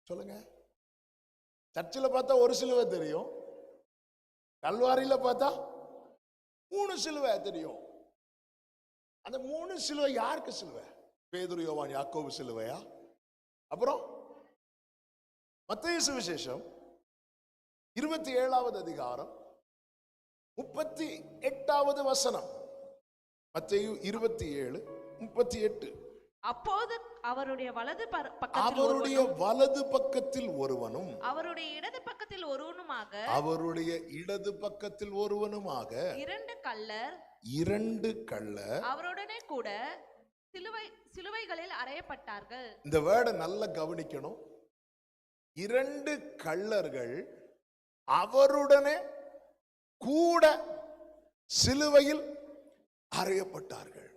சொல்லுங்க. சர்ச்சில் பார்த்தா ஒரு சிலுவை தெரியும், கல்வாரியில பார்த்தா 3 சிலுவை தெரியும். அந்த 3 சிலுவை யாருக்கு சிலுவை? பேதுரு, யோவான், யாக்கோபு சிலுவையா? அப்புறம் மத்தேயு சுவிசேஷம் 27வது அதிகாரம் 38வது வசனம். மத்தேயு 27:38. அப்போது அவருடைய வலது பக்கத்தில் அவருடைய வலது பக்கத்தில் ஒருவனும் அவருடைய இடது பக்கத்தில் ஒருவனுமாக அவருடைய இடது பக்கத்தில் ஒருவனுமாக இரண்டு கள்ளர் அவருடனே கூட சிலுவைகளில் அறையப்பட்டார்கள். இந்த வேர்டை நல்லா கவனிக்கணும். இரண்டு கள்ளர்கள் அவருடனே கூட சிலுவையில் அறையப்பட்டார்கள்.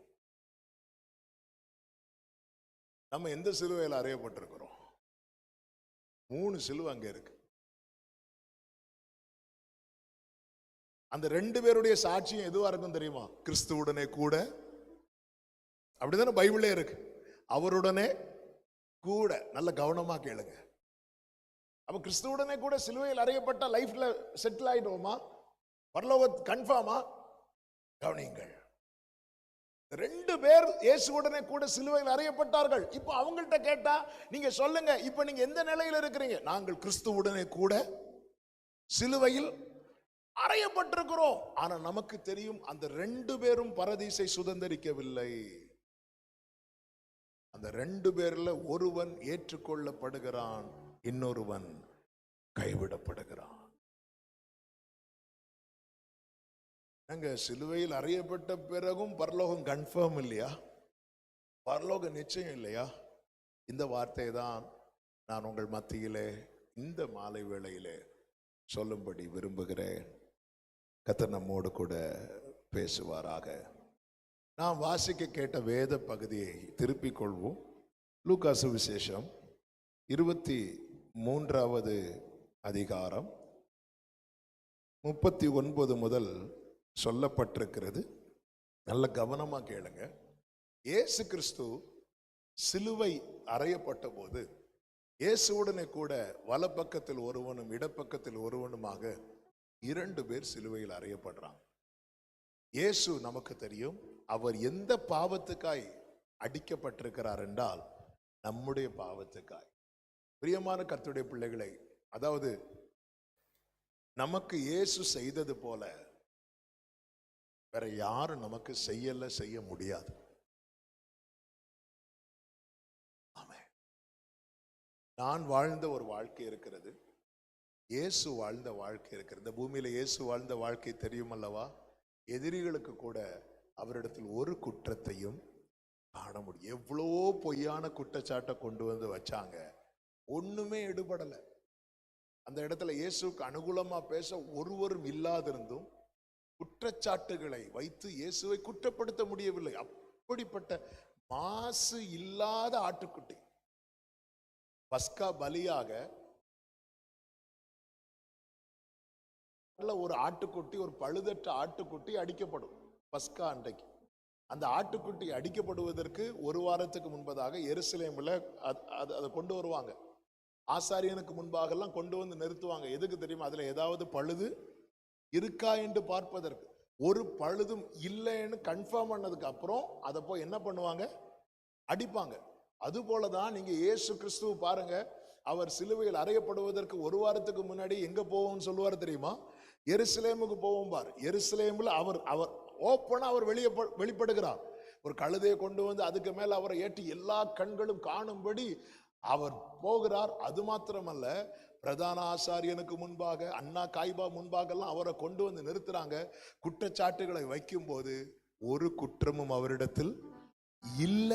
நம்ம எந்த சிலுவையில் அறையப்பட்டிருக்கிறோம்? 3 சிலுவை அங்க இருக்கு. அந்த 2 பேருடைய சாட்சியம் எதுவா இருக்கும் தெரியுமா? கிறிஸ்துவுடனே கூட. அப்படிதானே பைபிளே இருக்கு. அவருடனே கூட. நல்ல கவனமா கேளுங்க. அப்ப கிறிஸ்துவுடனே கூட சிலுவையில் அறையப்பட்ட லைஃப்ல செட்டில் ஆயிடுவோமா? பரலோக கன்ஃபார்மா? கவனியுங்கள். 2 பேர் இயேசுவுடனே கூட சிலுவையில் அறையப்பட்டார்கள். இப்போ அவங்கள்ட்ட கேட்டா நீங்க சொல்லுங்க, இப்ப நீங்க எந்த நிலையில இருக்கிறீங்க? நாங்கள் கிறிஸ்துவுடனே கூட சிலுவையில் அறையப்பட்டிருக்கிறோம். ஆனா நமக்கு தெரியும் அந்த 2 பேரும் பரதீசை சுதந்தரிக்கவில்லை. அந்த 2 பேர்ல ஒருவன் ஏற்றுக்கொள்ளப்படுகிறான், இன்னொருவன் கைவிடப்படுகிறான். அங்க சிலுவையில் அறையப்பட்ட பிறகும் பரலோகம் கன்ஃபார்ம் இல்லையா? பரலோக நிச்சயம் இல்லையா? இந்த வார்த்தை தான் நான் உங்கள் மத்தியிலே இந்த மாலை வேளையிலே சொல்லும்படி விரும்புகிறேன். கர்த்தர் நம்மோடு கூட பேசுவாராக. நாம் வாசிக்க கேட்ட வேத பகுதியை திருப்பிக் கொள்வோம். லூக்கா சுவிசேஷம் 23வது அதிகாரம் 39 முதல் சொல்லப்பட்டிருக்கிறது. நல்ல கவனமா கேளுங்க. இயேசு கிறிஸ்து சிலுவை அறையப்பட்ட போது இயேசுவுடனே கூட வலப்பக்கத்தில் ஒருவனும் இடப்பக்கத்தில் ஒருவனுமாக 2 பேர் சிலுவையில் அறையப்படுறாங்க. இயேசு நமக்கு தெரியும் அவர் எந்த பாவத்துக்காய் அடிக்கப்பட்டிருக்கிறார் என்றால் நம்முடைய பாவத்துக்காய். பிரியமான கர்த்தருடைய பிள்ளைகளை, அதாவது நமக்கு இயேசு செய்தது போல வேற யாரும் நமக்கு செய்ய முடியாது. ஆமென். நான் வாழ்ந்த ஒரு வாழ்க்கை இருக்கிறது, இயேசு வாழ்ந்த வாழ்க்கை இருக்கிறது. இந்த பூமியில இயேசு வாழ்ந்த வாழ்க்கை தெரியும் அல்லவா? எதிரிகளுக்கு கூட அவரிடத்தில் ஒரு குற்றத்தையும் காண முடியும். எவ்வளோ பொய்யான குற்றச்சாட்டை கொண்டு வந்து வச்சாங்க, ஒண்ணுமே எடுபடல. அந்த இடத்துல இயேசுக்கு அனுகூலமா பேச ஒருவரும் இல்லாதிருந்தும் குற்றச்சாட்டுகளை வைத்து இயேசுவை குற்றப்படுத்த முடியவில்லை. அப்படிப்பட்ட மாசு இல்லாத ஆட்டுக்குட்டி பஸ்கா பலியாக ஒரு ஆட்டுக்குட்டி, ஒரு பழுதற்ற ஆட்டுக்குட்டி அடிக்கப்படும் பஸ்கா அன்றைக்கு. அந்த ஆட்டுக்குட்டி அடிக்கப்படுவதற்கு 1 வாரத்துக்கு முன்பதாக எருசலேமில் அதை கொண்டு வருவாங்க. ஆசாரியனுக்கு முன்பாக எல்லாம் கொண்டு வந்து நிறுத்துவாங்க. எதுக்கு தெரியுமா? அதுல ஏதாவது பழுது இருக்கா என்று பார்ப்பதற்கு. ஒரு பழுதும் இல்லைன்னு கன்ஃபார்ம் பண்ணதுக்கு அப்புறம் அதை போய் என்ன பண்ணுவாங்க? அடிப்பாங்க. அது போலதான் நீங்க இயேசு கிறிஸ்துவ பாருங்க, அவர் சிலுவையில் அறையப்படுவதற்கு 1 வாரத்துக்கு முன்னாடி எங்க போவோம்னு சொல்லுவார் தெரியுமா? எருசலேமுக்கு போவோம் பார். எருசலேமில் அவர் ஓப்பனா அவர் வெளிப்படுகிறார். ஒரு கழுதையை கொண்டு வந்து அதுக்கு மேல அவரை ஏற்றி எல்லா கண்களும் காணும்படி அவர் போகிறார். அது மாத்திரமல்ல, பிரதான ஆசாரியனுக்கு முன்பாக, அண்ணா காய்பா முன்பாக எல்லாம் அவரை கொண்டு வந்து நிறுத்துறாங்க. குற்றச்சாட்டுகளை வைக்கும் போது ஒரு குற்றமும் அவரிடத்தில் இல்ல.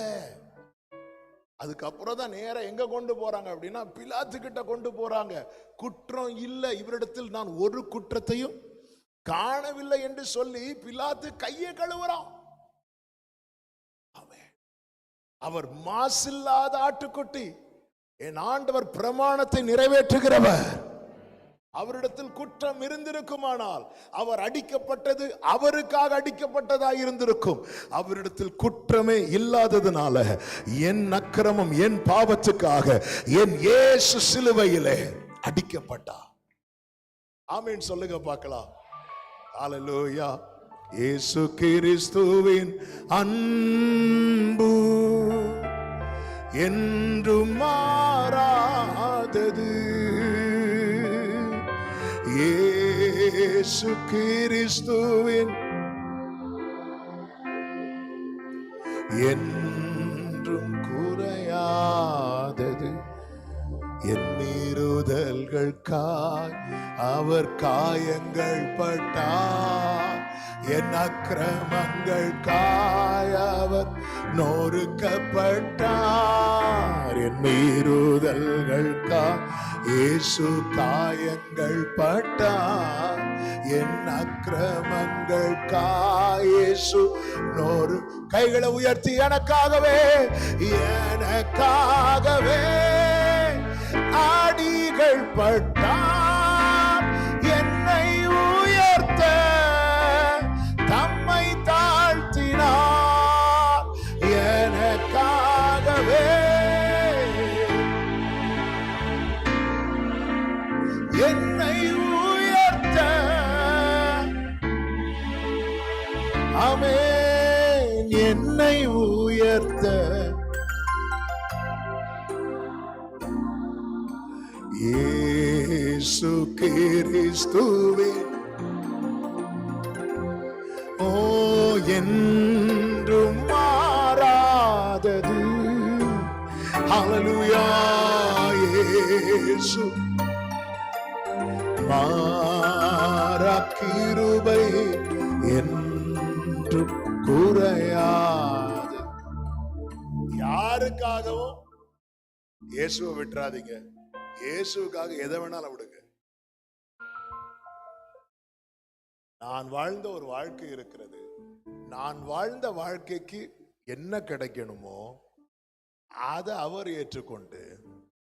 அதுக்கப்புறம் தான் நேரம் எங்க கொண்டு போறாங்க அப்படின்னா பிலாத்து கிட்ட கொண்டு போறாங்க. குற்றம் இல்லை இவரிடத்தில், நான் ஒரு குற்றத்தையும் காணவில்லை என்று சொல்லி பிலாத்து கையை கழுவுறான். அவர் மாசில்லாத ஆட்டுக்குட்டி, என் ஆண்டவர் பிரமாணத்தை நிறைவேற்றுகிறவர். அவரிடத்தில் குற்றம் இருந்திருக்குமானால் அவர் அடிக்கப்பட்டது அவருக்காக அடிக்கப்பட்டதாக இருந்திருக்கும். அவரிடத்தில் குற்றமே இல்லாததுனால என் அக்கிரமம், என் பாவத்துக்காக என் இயேசு சிலுவையிலே அடிக்கப்பட்டார். ஆமென் சொல்லுங்க பார்க்கலாம். ஹல்லேலூயா. இயேசு கிறிஸ்துவின் அன்பு என்றும் மாறாதது. இயேசு கிறிஸ்துவின் என்றும் என் மீறுதல்களுக்காய் அவர் காயங்கள் பட்டார், என் அக்கிரமங்களுக்காய் அவர் நொறுக்கப்பட்டார். என் மீறுதல்களுக்காய் இயேசு காயங்கள் பட்டார், என் அக்கிரமங்களுக்காய் இயேசு நொறு. கைகளை உயர்த்தி எனக்காகவே அடிகள் பட்டார், என்னை உயர்த்த தம்மை தாழ்த்தினார். எனக்காகவே என்னை உயர்த்த, ஆமென், என்னை உயர்த்த இயேசு கிறிஸ்துவே ஓ என்றும் மாறாதது. ஹல்லேலூயா. இயேசு மாறா கிருபை என்றும் குறையாது. யாருக்காகவும் இயேசுவை விட்டுறாதீங்க. இயேசுக்காக எதை வேணாலும் விடுங்க. நான் வாழ்ந்த ஒரு வாழ்க்கை இருக்கிறது. நான் வாழ்ந்த வாழ்க்கைக்கு என்ன கிடைக்கணுமோ அதை அவர் ஏற்றுக்கொண்டு,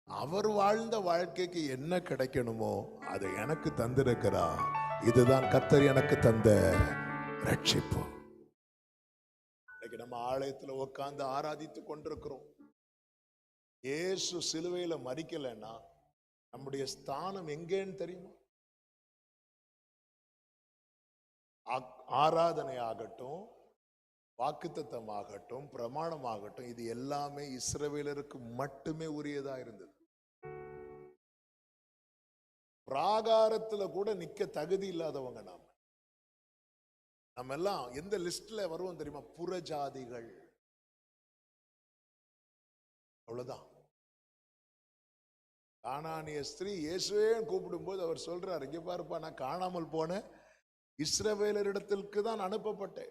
அவர் வாழ்ந்த வாழ்க்கைக்கு என்ன கிடைக்கணுமோ அதை எனக்கு தந்திருக்கிறார். இதுதான் கர்த்தர் எனக்கு தந்த ரட்சிப்பு. இன்னைக்கு நம்ம ஆலயத்துல உட்கார்ந்து ஆராதித்து கொண்டிருக்கிறோம். இயேசு சிலுவையில மரிக்கலைன்னா நம்முடைய ஸ்தானம் எங்கேன்னு தெரியுமா? ஆராதனை ஆகட்டும், வாக்குத்தத்தமாகட்டும், பிரமாணமாகட்டும், இது எல்லாமே இஸ்ரவேலருக்கு மட்டுமே உரியதா இருந்தது. பிராகாரத்துல கூட நிக்க தகுதி இல்லாதவங்க நம்ம எல்லாம் எந்த லிஸ்ட்ல வருவோம் தெரியுமா? புறஜாதிகள். அவ்வளவுதான். கானானிய ஸ்திரீ இயேசுவே கூப்பிடும் போது அவர் சொல்றார், இங்க பாருப்பா, நான் காணாமல் போன இஸ்ரவேலரிடத்திற்கு தான் அனுப்பப்பட்டேன்.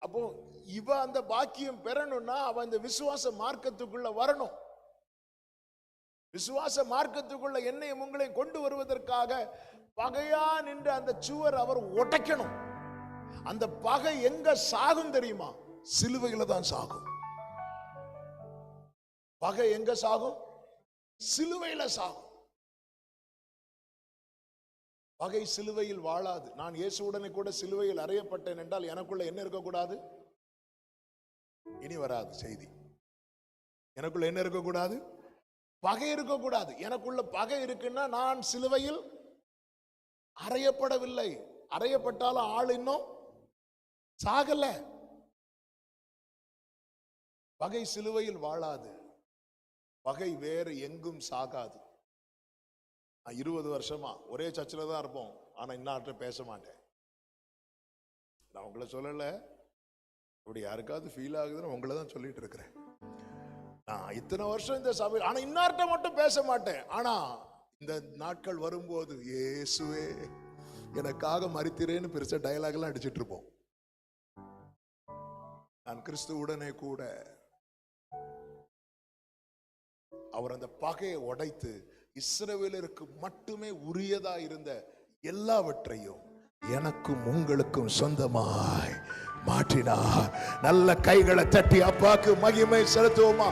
அப்போ இவ அந்த பாக்கியம் பெறணும்னா அவ அந்த விசுவாச மார்க்கத்துக்குள்ள வரணும். விசுவாச மார்க்கத்துக்குள்ள என்னையும் உங்களை கொண்டு வருவதற்காக பகையா நின்ற அந்த சுவர் அவர் உடைக்கணும். அந்த பகை எங்க சாகும் தெரியுமா? சிலுவையில தான் சாகும். பகை எங்க சாகும்? சிலுவையில சாகும். பகை சிலுவையில் வாழாது. நான் இயேசுவுடனே கூட சிலுவையில் அறையப்பட்டேன் என்றால் எனக்குள்ள என்ன இருக்கக்கூடாது? இனி வராது செய்தி. எனக்குள்ள என்ன இருக்கக்கூடாது? பகை இருக்கக்கூடாது. எனக்குள்ள பகை இருக்குன்னா நான் சிலுவையில் அறையப்படவில்லை. அறையப்பட்டாலும் ஆள் இன்னும் சாகல. பகை சிலுவையில் வாழாது. பகை வேறு எங்கும் சாகாது. 20 வருஷமா ஒரே சர்ச்சில் தான் இருப்போம், ஆனா இன்னார்ட்ட பேச மாட்டேன். நான் உங்களை சொல்லல, இப்படி யாருக்காவது ஃபீல் ஆகுதுன்னு உங்களை தான் சொல்லிட்டு இருக்கிறேன். நான் இத்தனை வருஷம் இந்த சபையில், ஆனா இன்னார்ட்ட மட்டும் பேச மாட்டேன். ஆனா இந்த நாட்கள் வரும்போது இயேசுவே எனக்காக மரித்திரேன்னு பெருசா டயலாக் எல்லாம் அடிச்சிட்டு இருப்போம். நான் கிறிஸ்துவுடனே கூட அவர் அந்த பகையை உடைத்து இஸ்ரவேலருக்கு மட்டுமே உரியதா இருந்த எல்லாவற்றையும் எனக்கும் உங்களுக்கும் சொந்தமாய் மாற்றினார். நல்ல கைகளை தட்டி அப்பாக்கு மகிமை செலுத்துவோமா?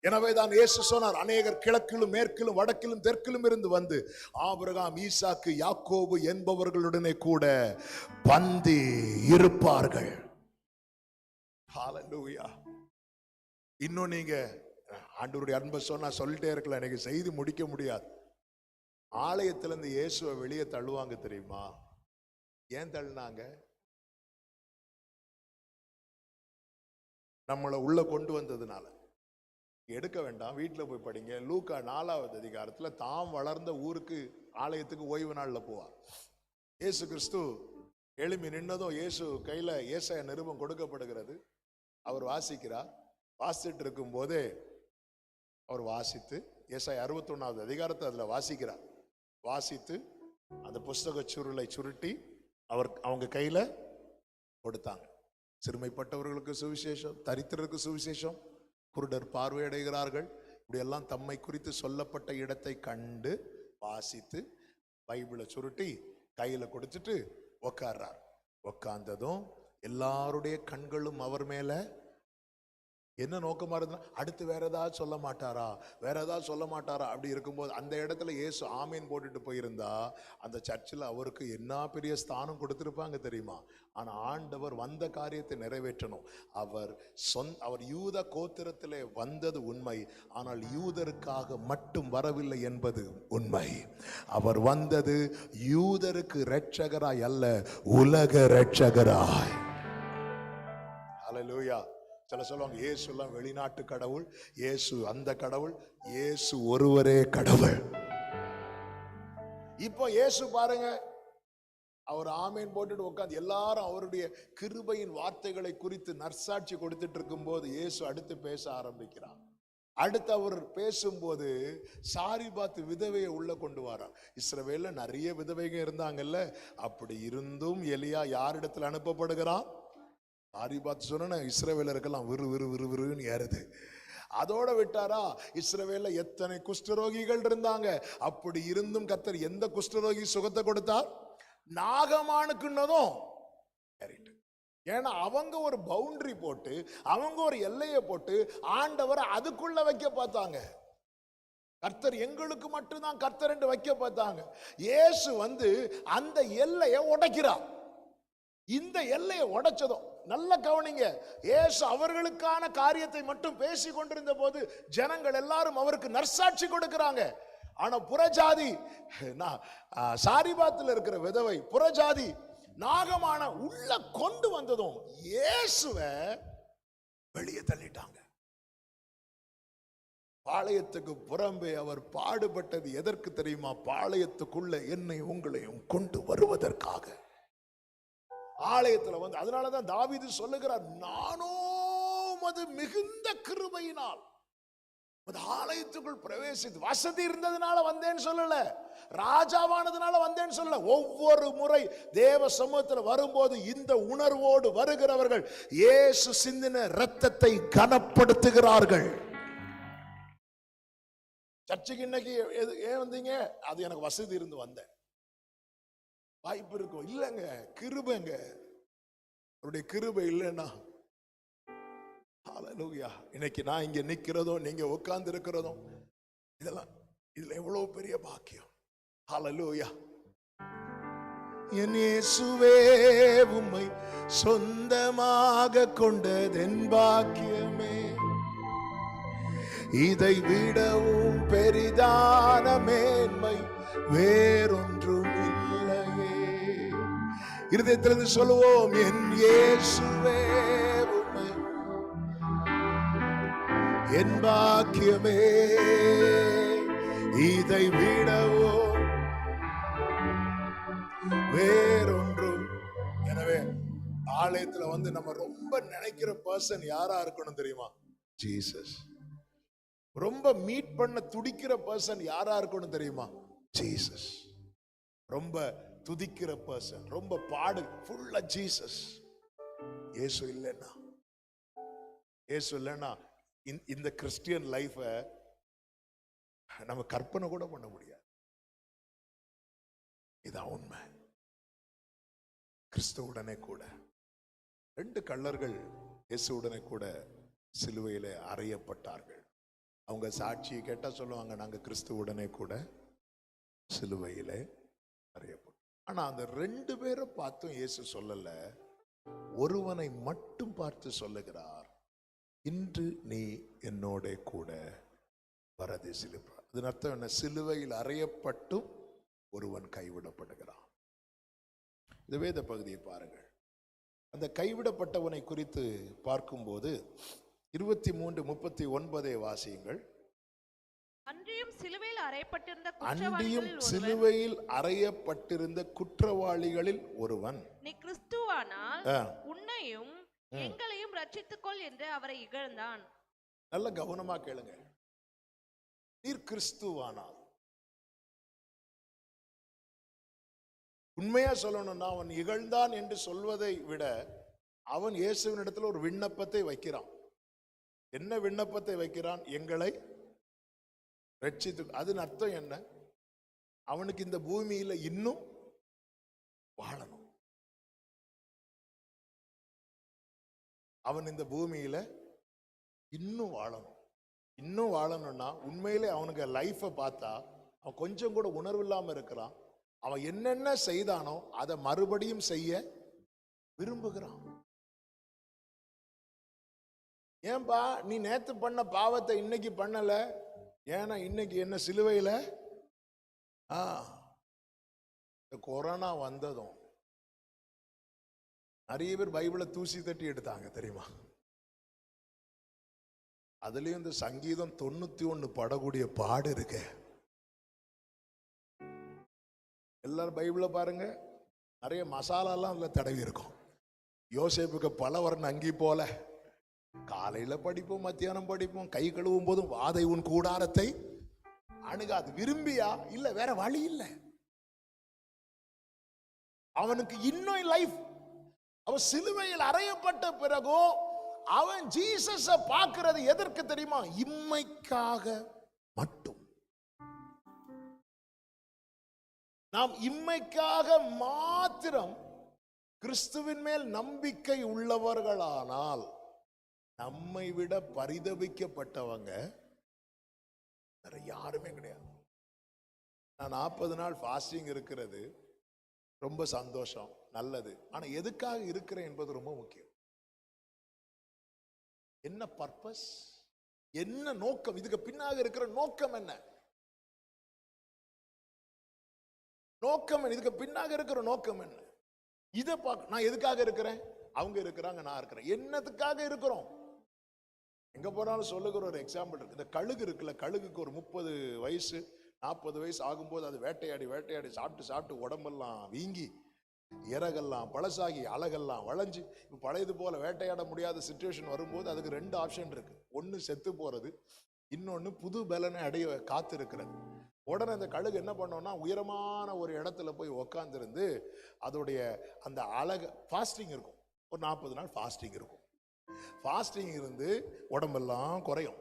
எனவேதான் இயேசு சொன்னார், அநேகர் கிழக்கிலும் மேற்கிலும் வடக்கிலும் தெற்கிலும் இருந்து வந்து ஆபிரகாம், ஈசாக்கு, யாக்கோபு என்பவர்களுடனே கூட பந்தி இருப்பார்கள். ஹல்லேலூயா. இன்னும் நீங்க ஆண்டவருடைய அன்பை சொன்னா சொல்லிட்டே இருக்கலாம், எனக்கு செய்தி முடிக்க முடியாது. ஆலயத்திலிருந்து இயேசுவை வெளியே தள்ளுவாங்க தெரியுமா? ஏன் தள்ளினாங்க? நம்மளை உள்ள கொண்டு வந்ததுனால. எடுக்க வேண்டாம், வீட்டில் போய் படிங்க. லூக்கா 4வது அதிகாரத்துல தாம் வளர்ந்த ஊருக்கு ஆலயத்துக்கு ஓய்வு நாள்ல போவார். இயேசு கிறிஸ்து எழும்பி நின்னதும் இயேசு கையில ஏசாயா நிருபம் கொடுக்கப்படுகிறது. அவர் வாசிக்கிறார். வாசிட்டு இருக்கும் போதே அவர் வாசித்து ஏசாயா 61வது அதிகாரத்தை அதுல வாசிக்கிறார். வாசித்து அந்த புஸ்தக சுருளை சுருட்டி அவங்க கையில கொடுத்தாங்க. சிறுமைப்பட்டவர்களுக்கு சுவிசேஷம், தரித்திரருக்கு சுவிசேஷம், குருடர் பார்வையடைகிறார்கள், இப்படியெல்லாம் தம்மை குறித்து சொல்லப்பட்ட இடத்தை கண்டு வாசித்து பைபிளை சுருட்டி கையில கொடுத்துட்டு உக்காடுறார். உக்காந்ததும் எல்லாருடைய கண்களும் அவர் மேல என்ன நோக்கமா இருந்தா, அடுத்து வேற ஏதாவது சொல்ல மாட்டாரா, வேற ஏதாவது சொல்ல மாட்டாரா? அப்படி இருக்கும்போது அந்த இடத்துல இயேசு ஆமீன் போட்டுட்டு போயிருந்தா அந்த சர்ச்சில் அவருக்கு என்ன பெரிய ஸ்தானம் கொடுத்திருப்பாங்க தெரியுமா? ஆனா ஆண்டவர் வந்த காரியத்தை நிறைவேற்றணும். அவர் யூத கோத்திரத்திலே வந்தது உண்மை, ஆனால் யூதருக்காக மட்டும் வரவில்லை என்பது உண்மை. அவர் வந்தது யூதருக்கு இரட்சகராய் அல்ல, உலக இரட்சகராய். ஹல்லேலூயா. சில சொல்லுவாங்க இயேசு எல்லாம் வெளிநாட்டு கடவுள், இயேசு அந்த கடவுள், இயேசு ஒருவரே கடவுள். இப்போ இயேசு பாருங்க, அவர் ஆமேன் போட்டுட்டு உட்கார்ந்து எல்லாரும் அவருடைய கிருபையின் வார்த்தைகளை குறித்து நற்சாட்சி கொடுத்துட்டு இருக்கும் போது இயேசு அடுத்து பேச ஆரம்பிக்கிறார். அடுத்து அவர் பேசும்போது சாரிபாத் விதவையை உள்ள கொண்டு வரார். இஸ்ரவேல்ல நிறைய விதவைங்க இருந்தாங்கல்ல, அப்படி இருந்தும் எலியா யாரிடத்தில் அனுப்பப்படுகிறான்? சாரிபாத் சொன்ன இஸ்ரவேலருக்கெல்லாம் விறு விறு விறு விறுன்னு ஏறுது. அதோட விட்டாரா, இஸ்ரவேல்ல எத்தனை குஷ்டரோகிகள் இருந்தாங்க, அப்படி இருந்தும் கர்த்தர் எந்த குஷ்டரோகி சுகத்தை கொடுத்தார்? நாகமானுக்குன்னதும் ஏறிட்டு. ஏன்னா அவங்க ஒரு பவுண்டரி போட்டு, அவங்க ஒரு எல்லையை போட்டு ஆண்டவரை அதுக்குள்ள வைக்க பார்த்தாங்க. கர்த்தர் எங்களுக்கு மட்டும்தான் கர்த்தர் என்று வைக்க பார்த்தாங்க. இயேசு வந்து அந்த எல்லையை உடைக்கிறார். இந்த எல்லையை உடைச்சதும் நல்ல கவனிங்க, இயேசு அவர்களுக்கான காரியத்தை மட்டும் பேசி கொண்டிருந்த போது ஜனங்கள் எல்லாரும் அவருக்கு நற்சாட்சி கொடுக்கிறாங்க. ஆனா புறஜாதி, சாரிபாத்தில் இருக்கிற விதவை புறஜாதி நாகமான உள்ள கொண்டு வந்ததும் இயேசுவை வெளியே தள்ளிட்டாங்க. பாளையத்துக்கு புறம்பே அவர் பாடுபட்டது எதற்கு தெரியுமா? பாளையத்துக்குள்ள என்னை உங்களையும் கொண்டு வருவதற்காக. ஆலயத்துல வந்து அதனாலதான் தாவீது சொல்லுகிறார், நானோ அது மிகுந்த கிருபையினால் ஆலயத்துக்குள் பிரவேசித்து, வசதி இருந்ததுனால வந்தேன்னு சொல்லல, ராஜாவானதுனால வந்தேன்னு சொல்லல. ஒவ்வொரு முறை தேவ சமூகத்தில் வரும்போது இந்த உணர்வோடு வருகிறவர்கள் இயேசு சிந்தின இரத்தத்தை கனப்படுத்துகிறார்கள். சர்ச்சுக்கு இன்னைக்கு ஏன் வந்தீங்க? அது எனக்கு வசதி இருந்து வந்தேன். வாய்ப்பு இருக்கும் இல்லைங்க, கிருபைங்க. அவருடைய கிருபை இல்லைன்னா ஹல்லேலூயா. இன்னைக்கு நான் இங்க நிக்கிறதும் நீங்க உட்கார்ந்து இருக்கிறதும் இதெல்லாம் இதுல எவ்வளவு பெரிய பாக்கியம். ஹல்லேலூயா. என் இயேசுவே உம்மை சொந்தமாக கொண்டதென் பாக்கியமே, இதை விடவும் பெரிதான மேன்மை வேறொன்றும் இல்லையே. இருதயத்திலிருந்து சொல்லுவோம், என் இயேசுவே உம்மை என் பாக்கியமே, இதை விடவும் வேறொன்றும். எனவே ஆலயத்துல வந்து நம்ம ரொம்ப நினைக்கிற பர்சன் யாரா இருக்கணும் தெரியுமா? ஜீசஸ். ரொம்ப மீட் பண்ண துடிக்கிற பர்சன் யாரா இருக்கணும் தெரியுமா? ஜீசஸ். ரொம்ப துதிக்கிற பர்சன், ரொம்ப பாடு ஃபுல்லா ஜீசஸ். இயேசு இல்லைன்னா, இயேசு இல்லைன்னா இந்த கிறிஸ்டியன் லைஃப நம்ம கற்பனை கூட பண்ண முடியாது. இதான் உண்மை. கிறிஸ்துவுடனே கூட 2 கள்ளர்கள் இயேசுவுடனே கூட சிலுவையிலே அறையப்பட்டார்கள். அவங்க சாட்சியை கேட்டா சொல்லுவாங்க, நாங்க கிறிஸ்துவுடனே கூட சிலுவையிலே அறையப்பட்டோம். ஆனா அந்த 2 பேரை பார்த்தும் இயேசு சொல்லல, ஒருவனை மட்டும் பார்த்து சொல்லுகிறார், இன்று நீ என்னோட கூட பரதேசில். அதன் அர்த்தம் என்ன? சிலுவையில் அறையப்பட்டும் ஒருவன் கைவிடப்படுகிறான். இந்த வேத பகுதியை பாருங்கள். அந்த கைவிடப்பட்டவனை குறித்து பார்க்கும்போது 23:39 வாசியுங்கள். அன்றியும் சிலுவையில் அறையப்பட்டிருந்த குற்றவாளிகளில் ஒருவன், நீ கிறிஸ்துவானால் உன்னையும் எங்களையும் ரட்சித்துக்கொள் என்று அவரை இகழ்ந்தான். நல்ல கவனமா கேளுங்க. நீர் கிறிஸ்துவானால். உண்மையா சொல்லணும்னா அவன் இகழ்ந்தான் என்று சொல்வதை விட அவன் இயேசுவின் இடத்துல ஒரு விண்ணப்பத்தை வைக்கிறான். என்ன விண்ணப்பத்தை வைக்கிறான்? எங்களை ரட்சித்து. அதன் அர்த்தம் என்ன? அவனுக்கு இந்த பூமியில இன்னும் வாழணும். அவன் இந்த பூமியில இன்னும் வாழணும். இன்னும் வாழணும்னா உண்மையிலே அவனுக்கு லைஃபை பார்த்தா அவன் கொஞ்சம் கூட உணர்வு இல்லாம இருக்கிறான். அவன் என்னென்ன செய்தானோ அதை மறுபடியும் செய்ய விரும்புகிறான். ஏன்பா நீ நேத்து பண்ண பாவத்தை இன்னைக்கு பண்ணல? ஏன்னா இன்னைக்கு என்ன சிலுவையில கொரோனா வந்ததும் நிறைய பேர் பைபிளை தூசி தட்டி எடுத்தாங்க தெரியுமா? அதுலயும் இந்த சங்கீதம் 91 படக்கூடிய பாடு இருக்கு. எல்லாரும் பைபிள பாருங்க, நிறைய மசாலாலாம் அதுல தடவி இருக்கும். யோசேப்புக்கு பல வர்ண அங்கி போல காலையில படிப்போம், மத்தியானம் படிப்போம், கை கழுவும் போதும் வாதை உன் கூடாரத்தை அணுகாது. விரும்பியா? இல்ல, வேற வழி இல்லை. அவனுக்கு இன்னும் லைஃப். அவன் சிலுவையில் அறையப்பட்ட பிறகும் அவன் ஜீசஸ பார்க்கிறது எதற்கு தெரியுமா? இம்மைக்காக மட்டும். நாம் இம்மைக்காக மாத்திரம் கிறிஸ்துவின் மேல் நம்பிக்கை உள்ளவர்களானால் நம்மை விட பரிதபிக்கப்பட்டவங்க வேற யாருமே கிடையாது. நான் 40 நாள் ஃபாஸ்டிங் இருக்கிறது ரொம்ப சந்தோஷம், நல்லது. ஆனா எதுக்காக இருக்கிறேன் என்பது ரொம்ப முக்கியம். என்ன பர்பஸ், என்ன நோக்கம், இதுக்கு பின்னாக இருக்கிற நோக்கம் என்ன? நோக்கம் என்ன? இதுக்கு பின்னாக இருக்கிற நோக்கம் என்ன? இதை பார்க்க. நான் எதுக்காக இருக்கிறேன்? அவங்க இருக்கிறாங்க, நான் இருக்கிறேன். என்னத்துக்காக இருக்கிறோம்? எங்க போனாலும் சொல்லுகிற ஒரு எக்ஸாம்பிள் இருக்கு. இந்த கழுகு இருக்குல்ல, கழுகுக்கு ஒரு 30 வயசு 40 வயசு ஆகும்போது அது வேட்டையாடி வேட்டையாடி சாப்பிட்டு சாப்பிட்டு உடம்பெல்லாம் வீங்கி இறகெல்லாம் பழசாகி அழகெல்லாம் வளைஞ்சு இப்போ பழையது போல வேட்டையாட முடியாத சிச்சுவேஷன் வரும்போது அதுக்கு 2 ஆப்ஷன் இருக்கு. ஒன்று செத்து போறது, இன்னொன்று புது பலனை அடைய காத்து இருக்கிறது. உடனே அந்த கழுகு என்ன பண்ணோம்னா உயரமான ஒரு இடத்துல போய் உக்காந்துருந்து அதோடைய அந்த அழக ஃபாஸ்டிங் இருக்கும். ஒரு 40 நாள் ஃபாஸ்டிங் இருக்கும். ஃபாஸ்டிங் இருந்து உடம்பெல்லாம் குறையும்.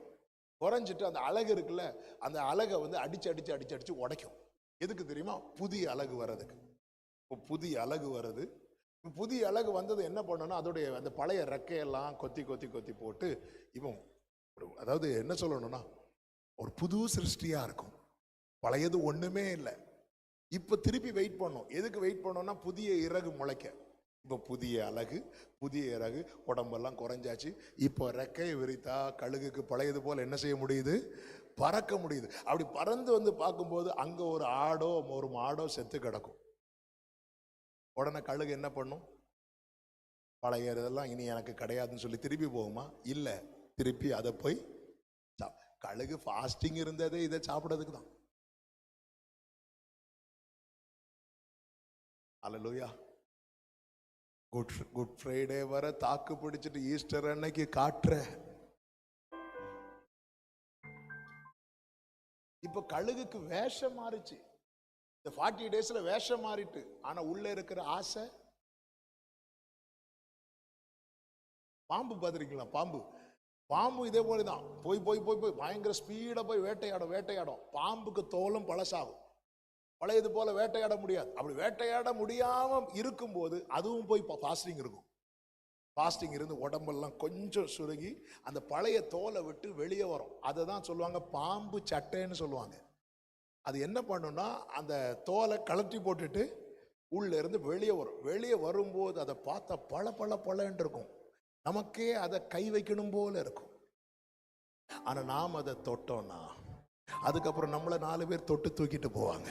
குறைஞ்சிட்டு அந்த அழகு இருக்குல்ல, அந்த அழகை வந்து அடிச்சு அடிச்சு அடிச்சு அடிச்சு உடைக்கும். எதுக்கு தெரியுமா? புதிய அழகு வர்றதுக்கு. இப்போ புதிய அழகு வருது. புதிய அழகு வந்தது என்ன பண்ணோம்னா அதோடைய அந்த பழைய ரெக்கையெல்லாம் கொத்தி கொத்தி கொத்தி போட்டு இவன் அதாவது என்ன சொல்லணும்னா ஒரு புது சிருஷ்டியா இருக்கும். பழையது ஒண்ணுமே இல்லை. இப்ப திருப்பி வெயிட் பண்ணோம். எதுக்கு வெயிட் பண்ணோம்னா புதிய இறகு முளைக்க. இப்போ புதிய அழகு, புதிய இறகு, உடம்பெல்லாம் குறைஞ்சாச்சு. இப்போ ரெக்கையை விரித்தா கழுகுக்கு பழையது போல என்ன செய்ய முடியுது? பறக்க முடியுது. அப்படி பறந்து வந்து பார்க்கும்போது அங்க ஒரு ஆடோ ஒரு மாடோ செத்து கிடக்கும். உடனே கழுகு என்ன பண்ணும்? பழைய இதெல்லாம் இனி எனக்கு கிடையாதுன்னு சொல்லி திருப்பி போகுமா? இல்ல, திருப்பி அதை போய் கழுகு ஃபாஸ்டிங் இருந்ததே இதை சாப்பிடறதுக்கு தான். அல்லேலூயா. குட் ஃப்ரைடே வர தாக்கு பிடிச்சிட்டு ஈஸ்டர் அன்னைக்கு காட்டுற. இப்ப கழுகுக்கு வேஷம் மாறிச்சு. இந்த 40 டேஸ்ல வேஷம் மாறிட்டு. ஆனா உள்ள இருக்கிற ஆசை. பாம்பு பார்த்திருக்கீங்களா? பாம்பு இதே போலதான் போய் போய் போய் போய் பயங்கர ஸ்பீடா போய் வேட்டையாடும். பாம்புக்கு தோலும் பழசாகும். பழையது போல வேட்டையாட முடியாது. அப்படி வேட்டையாட முடியாம இருக்கும்போது அதுவும் போய் ஃபாஸ்டிங் இருக்கும். ஃபாஸ்டிங் இருந்து உடம்பெல்லாம் கொஞ்சம் சுருங்கி அந்த பழைய தோலை விட்டு வெளியே வரும். அதை தான் சொல்லுவாங்க பாம்பு சட்டைன்னு சொல்லுவாங்க. அது என்ன பண்ணுன்னா அந்த தோலை கழட்டி போட்டுட்டு உள்ள இருந்து வெளியே வரும். வெளியே வரும்போது அதை பார்த்தா பல பல பலன்னு இருக்கும். நமக்கே அதை கை வைக்கணும் போல இருக்கும். ஆனா நாம் அதை தொட்டோம்னா அதுக்கப்புறம் நம்மளை 4 பேர் தொட்டு தூக்கிட்டு போவாங்க.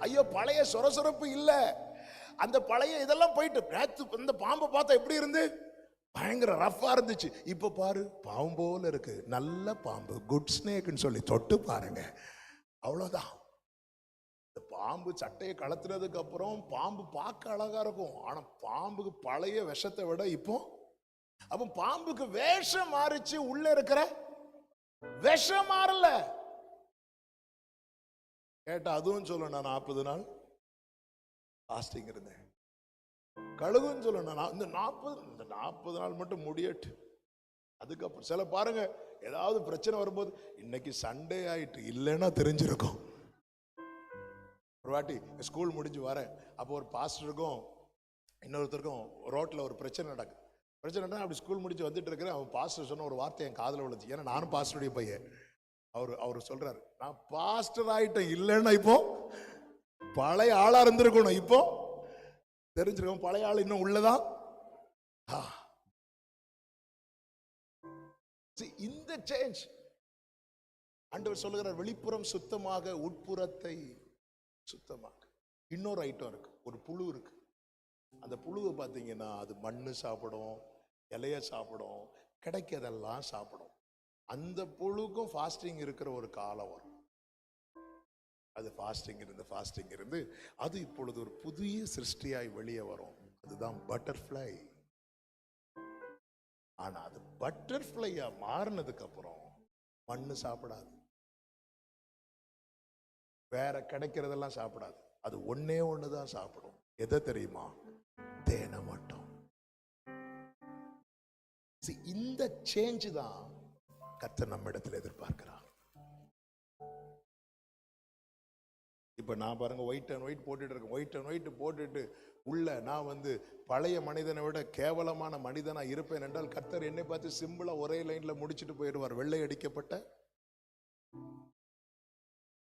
ஐயோ, பழைய சொரசொரப்பு இல்ல. அந்த பழைய இதெல்லாம் போயிட்டு நேத்து இந்த பாம்பை பார்த்தா எப்படி இருந்து? பயங்கர ரஃபா இருந்துச்சு. இப்ப பாரு பாம்பு போல இருக்கு. நல்ல பாம்பு, குட் ஸ்னேக்னு சொல்லி தொட்டு பாருங்க. அவ்வளவுதான். இந்த பாம்பு சட்டையை கலத்துறதுக்கு அப்புறம் பாம்பு பார்க்க அழகா இருக்கும். ஆனா பாம்புக்கு பழைய விஷத்தை விட இப்போ அப்ப பாம்புக்கு வேஷம் மாறிச்சு. உள்ள இருக்கிற விஷம் மாறல. கேட்டா அதுவும் சொல்ல, நான் 40 நாள் ஃபாஸ்டிங் இருந்தேன். கழுகுன்னு சொல்ல, நான் இந்த 40 நாள் மட்டும் முடியட்டு. அதுக்கப்புறம் சில பாருங்க, ஏதாவது பிரச்சனை வரும்போது இன்னைக்கு சண்டே ஆயிட்டு இல்லைன்னா தெரிஞ்சிருக்கும். ஒரு வாட்டி ஸ்கூல் முடிஞ்சு வரேன், அப்போ ஒரு பாஸ்டருக்கும் இன்னொருத்தருக்கும் ரோட்ல ஒரு பிரச்சனை நடக்குது. பிரச்சனை அப்படி ஸ்கூல் முடிச்சு வந்துட்டு இருக்கிறேன். அவன் பாஸ்டர் சொன்ன ஒரு வார்த்தை என் காதில் விழுந்துச்சு. ஏன்னா நானும் பாஸ்டருடைய பையன். அவர் சொல்றாரு, நான் பாஸ்டர் ஆயிட்டேன், இல்லைன்னா இப்போ பழைய ஆளா இருந்திருக்கணும், இப்போ தெரிஞ்சிருக்கோம் பழைய ஆள் இன்னும் உள்ளதான். இந்த சேஞ்ச் ஆண்டவர் சொல்லுகிறார், வெளிப்புறம் சுத்தமாக உட்புறத்தை சுத்தமாக. இன்னொரு ஐட்டம் இருக்கு, ஒரு புழு இருக்கு. அந்த புழுவை பார்த்தீங்கன்னா அது மண்ணு சாப்பிடும், இலைய சாப்பிடும், கிடைக்கிறதெல்லாம் சாப்பிடும். அந்த புழுக்கும் ஃபாஸ்டிங் இருக்கிற ஒரு காலம் வரும். அது ஃபாஸ்டிங் இருந்து அது இப்பொழுது ஒரு புதிய சிருஷ்டியாய் வெளியே வரும். அதுதான் பட்டர்ஃப்ளை. ஆனா அது பட்டர்ஃப்ளையா மாறினதுக்கு அப்புறம் மண்ணு சாப்பிடாது, வேற கிடைக்கிறதெல்லாம் சாப்பிடாது. அது ஒன்னே ஒண்ணுதான் சாப்பிடும். எதை தெரியுமா? தேனை மட்டும். இந்த சேஞ்ச் தான் கர்த்தர் நம்ம இடத்துல எதிர்பார்க்கிறார். இப்ப நான் பாருங்க, ஒயிட் அண்ட் ஒயிட் போட்டுட்டு இருக்கேன். ஒயிட் அண்ட் ஒயிட் போட்டுட்டு உள்ள நான் பழைய மனிதனை விட கேவலமான மனிதனா இருப்பேன் என்றால் கர்த்தர் என்னை பார்த்து சிம்பிளா ஒரே லைன்ல முடிச்சுட்டு போயிடுவார். வெள்ளை அடிக்கப்பட்ட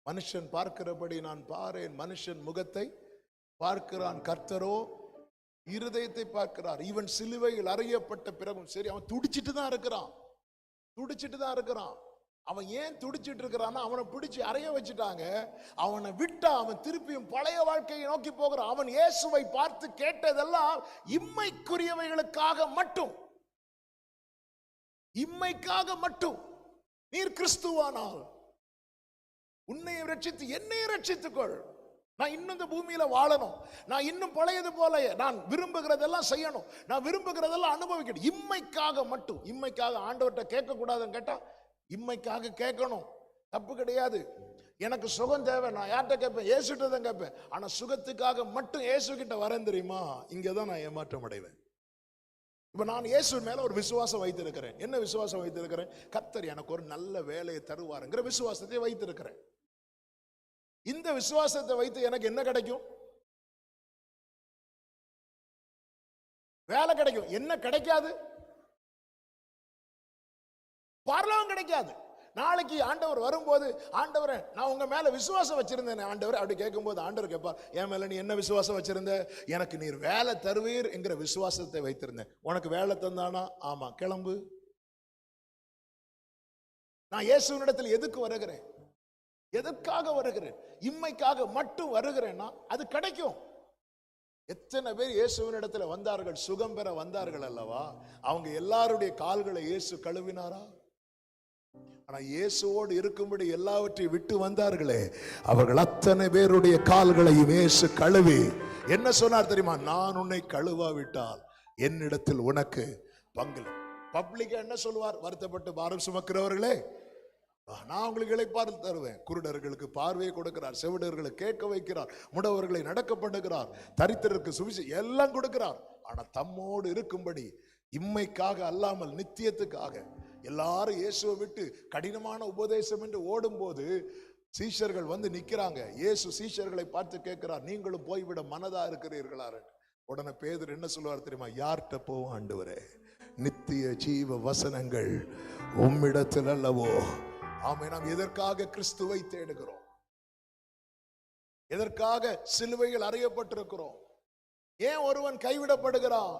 மனுஷன் பார்க்கிறபடி நான் பாரேன். மனுஷன் முகத்தை பார்க்கிறான், கர்த்தரோ இருதயத்தை பார்க்கிறார். இவன் சிலுவையில் அறையப்பட்ட பிறகும் சரி, அவன் துடிச்சிட்டு தான் இருக்கிறான். அவன் ஏன் துடிச்சிட்டு இருக்கிறான்னா, அவனை பிடிச்சு அறைய வச்சுட்டாங்க. அவனை விட்டா அவன் திருப்பியும் பழைய வாழ்க்கையை நோக்கி போகிறான். அவன் இயேசுவை பார்த்து கேட்டதெல்லாம் இம்மைக்குரியவைகளுக்காக மட்டும், இம்மைக்காக மட்டும். நீர் கிறிஸ்துவானால் உன்னையும் ரட்சித்து என்னையும் ரட்சித்துக்கொள். நான் இன்னும் இந்த பூமியில வாழணும், நான் இன்னும் பழையது போல நான் விரும்புகிறதெல்லாம் செய்யணும், நான் விரும்புகிறதெல்லாம் அனுபவிக்கணும். இம்மைக்காக மட்டும். இம்மைக்காக ஆண்டவர்கிட்ட கேட்க கூடாதுன்னு கேட்டா இம்மைக்காக கேட்கணும், தப்பு கிடையாது. எனக்கு சுகம் தேவை, நான் யார்கிட்ட கேட்பேன்? இயேசுகிட்ட தான் கேட்பேன். ஆனா சுகத்துக்காக மட்டும் இயேசு கிட்ட வரேன் தெரியுமா, இங்கதான் நான் ஏமாற்றம் அடைவேன். இப்ப நான் இயேசு மேல ஒரு விசுவாசம் வைத்திருக்கிறேன். என்ன விசுவாசம் வைத்திருக்கிறேன்? கர்த்தர் எனக்கு ஒரு நல்ல வேலையை தருவாருங்கிற விசுவாசத்தை வைத்திருக்கிறேன். இந்த விசுவாசத்தை வைத்து எனக்கு என்ன கிடைக்கும்? வேலை கிடைக்கும். என்ன கிடைக்காது? பரலோகம் கிடைக்காது. நாளைக்கு ஆண்டவர் வரும்போது, ஆண்டவரே நான் உங்க மேல விசுவாசம் வச்சிருந்தேன் ஆண்டவர் அப்படி கேட்கும்போது ஆண்டவர் கேட்பார், என் மேல நீ என்ன விசுவாசம் வச்சிருந்த? எனக்கு நீர் வேலை தருவீர் என்கிற விசுவாசத்தை வைத்திருந்தேன். உனக்கு வேலை தந்தானா? ஆமா, கிளம்பு. நான் இயேசுவினிடத்தில் எதுக்கு வருகிறேன்? எதற்காக வருகிறேன்? இம்மைக்காக மட்டும் வருகிறேன்னா அது கிடைக்கும். எத்தனை பேர் இயேசுவின் இடத்துல வந்தார்கள், சுகம் பெற வந்தார்கள் அல்லவா? அவங்க எல்லாருடைய கால்களை இயேசு கழுவினாரா? ஆனா இயேசுவோடு இருக்கும்படி எல்லாவற்றையும் விட்டு வந்தார்களே, அவர்கள் அத்தனை பேருடைய கால்களையும் இயேசு கழுவி என்ன சொன்னார் தெரியுமா? நான் உன்னை கழுவாவிட்டால் என்னிடத்தில் உனக்கு பங்கு. பப்ளிக்கா என்ன சொல்லுவார்? வருத்தப்பட்டு பாரம் சுமக்கிறவர்களே, நான் உங்களுக்கு இளைப்பாறு தருவேன். குருடர்களுக்கு பார்வையை கொடுக்கிறார், செவிடர்களுக்கு கேட்க வைக்கிறார், முடவர்களை நடக்க பண்ணுகிறார், தரித்திரருக்கு சுவிசேஷம் எல்லாம் கொடுக்கிறார். ஆனா தம்மோடு இருக்கும்படி இம்மைக்காக அல்லாமல் நித்தியத்துக்காக எல்லாரும் இயேசுவை விட்டு கடினமான உபதேசம் என்று ஓடும் போது சீஷர்கள் நிக்கிறாங்க. இயேசு சீஷர்களை பார்த்து கேட்கிறார், நீங்களும் போய்விட மனதா இருக்கிறீர்களா? உடனே பேதுரு என்ன சொல்லுவார் தெரியுமா? யார்கிட்ட போவோம் ஆண்டவரே? நித்திய ஜீவ வசனங்கள் உம்மிடத்தில் அல்லவோ. ஆமே. நாம் எதற்காக கிறிஸ்துவை தேடுகிறோம்? எதற்காக சிலுவையில் அறையப்பட்டிருக்கிறோம்? ஏன் ஒருவன் கைவிடப்படுகிறான்?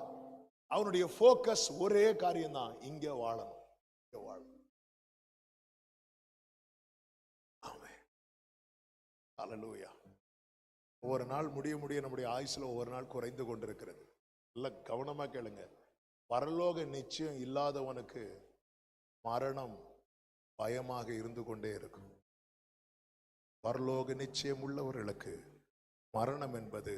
அவனுடைய போக்கஸ் ஒரே காரியம் தான், இங்க வாழணும், இங்க வாழணும். ஆமே. ஹல்லேலூயா. ஒவ்வொரு நாள் முடிய நம்முடைய ஆயுசுல ஒவ்வொரு நாள் குறைந்து கொண்டிருக்கிறது. நல்ல கவனமா கேளுங்க. பரலோக நிச்சயம் இல்லாதவனுக்கு மரணம் பயமாக இருந்து கொண்டே இருக்கும். பரலோக நிச்சயம் உள்ளவர்களுக்கு மரணம் என்பது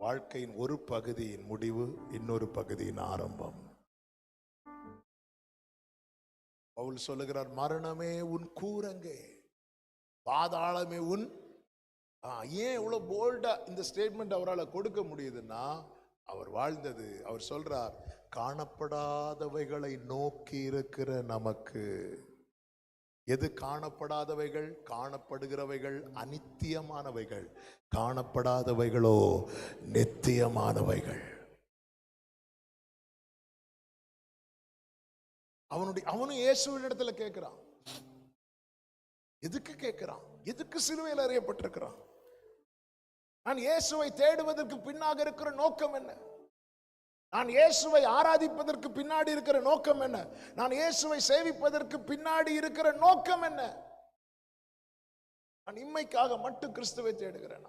வாழ்க்கையின் ஒரு பகுதியின் முடிவு, இன்னொரு பகுதியின் ஆரம்பம். பவுல் சொல்லுகிறார், மரணமே உன் கூரங்கே, பாதாளமே உன் ஏன் இவ்வளவு போல்டா இந்த ஸ்டேட்மெண்ட் அவரால் கொடுக்க முடியுதுன்னா அவர் வாழ்ந்தது. அவர் சொல்றார், காணப்படாதவைகளை நோக்கி இருக்கிற நமக்கு. எது காணப்படாதவைகள்? காணப்படுகிறவைகள் அநித்தியமானவைகள், காணப்படாதவைகளோ நித்தியமானவைகள். அவனும் இயேசுவின் இடத்துல கேட்கிறான். எதுக்கு கேட்கிறான்? எதுக்கு சிலுவையில் அறையப்பட்டிருக்கிறான்? நான் இயேசுவை தேடுவதற்கு பின்னாக இருக்கிற நோக்கம் என்ன? நான் இயேசுவை ஆராதிப்பதற்கு பின்னாடி இருக்கிற நோக்கம் என்ன? நான் இயேசுவை சேவிப்பதற்கு பின்னாடி இருக்கிற நோக்கம் என்ன? நான் இம்மைக்காக மட்டும் கிறிஸ்துவை தேடுகிறேன்.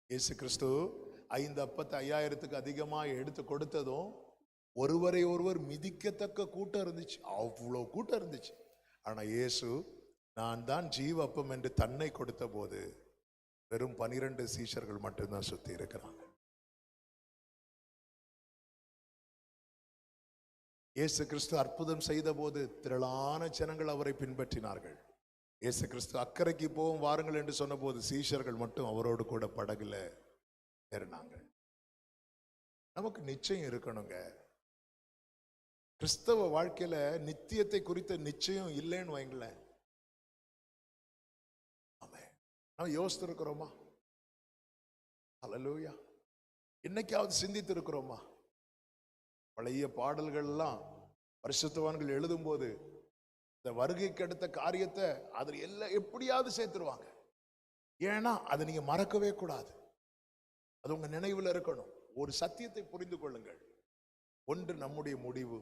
இயேசு கிறிஸ்து 5 அப்பத்தை 5000க்கு அதிகமாக எடுத்து கொடுத்ததும் ஒருவரை ஒருவர் மிதிக்கத்தக்க கூட்டம் இருந்துச்சு. அவ்வளவு கூட்டம் இருந்துச்சு. ஆனா இயேசு, நான் தான் ஜீவ அப்பம் என்று தன்னை கொடுத்த போது வெறும் 12 சீஷர்கள் மட்டும்தான் சுத்தி இருக்கிறாங்க. இயேசு கிறிஸ்து அற்புதம் செய்த போது திரளான ஜனங்கள் அவரை பின்பற்றினார்கள். இயேசு கிறிஸ்து அக்கறைக்கு போவோம் வாருங்கள் என்று சொன்ன போது சீஷர்கள் மட்டும் அவரோடு கூட படகுல ஏறினாங்க. நமக்கு நிச்சயம் இருக்கணுங்க. கிறிஸ்தவ வாழ்க்கையில நித்தியத்தை குறித்த நிச்சயம் இல்லைன்னு வைங்களேன். நம்ம யோசித்து இருக்கிறோமா? அல்லேலூயா. என்னைக்காவது சிந்தித்து இருக்கிறோமா? பழைய பாடல்கள் எல்லாம் பரிசுத்தவான்கள் எழுதும் போது இந்த வருகைக்கு அடுத்த காரியத்தை அதில் எல்லாம் எப்படியாவது சேர்த்துருவாங்க. ஏன்னா அதை நீங்க மறக்கவே கூடாது. அது உங்க நினைவில் இருக்கணும். ஒரு சத்தியத்தை புரிந்து கொள்ளுங்கள். ஒன்று, நம்முடைய முடிவு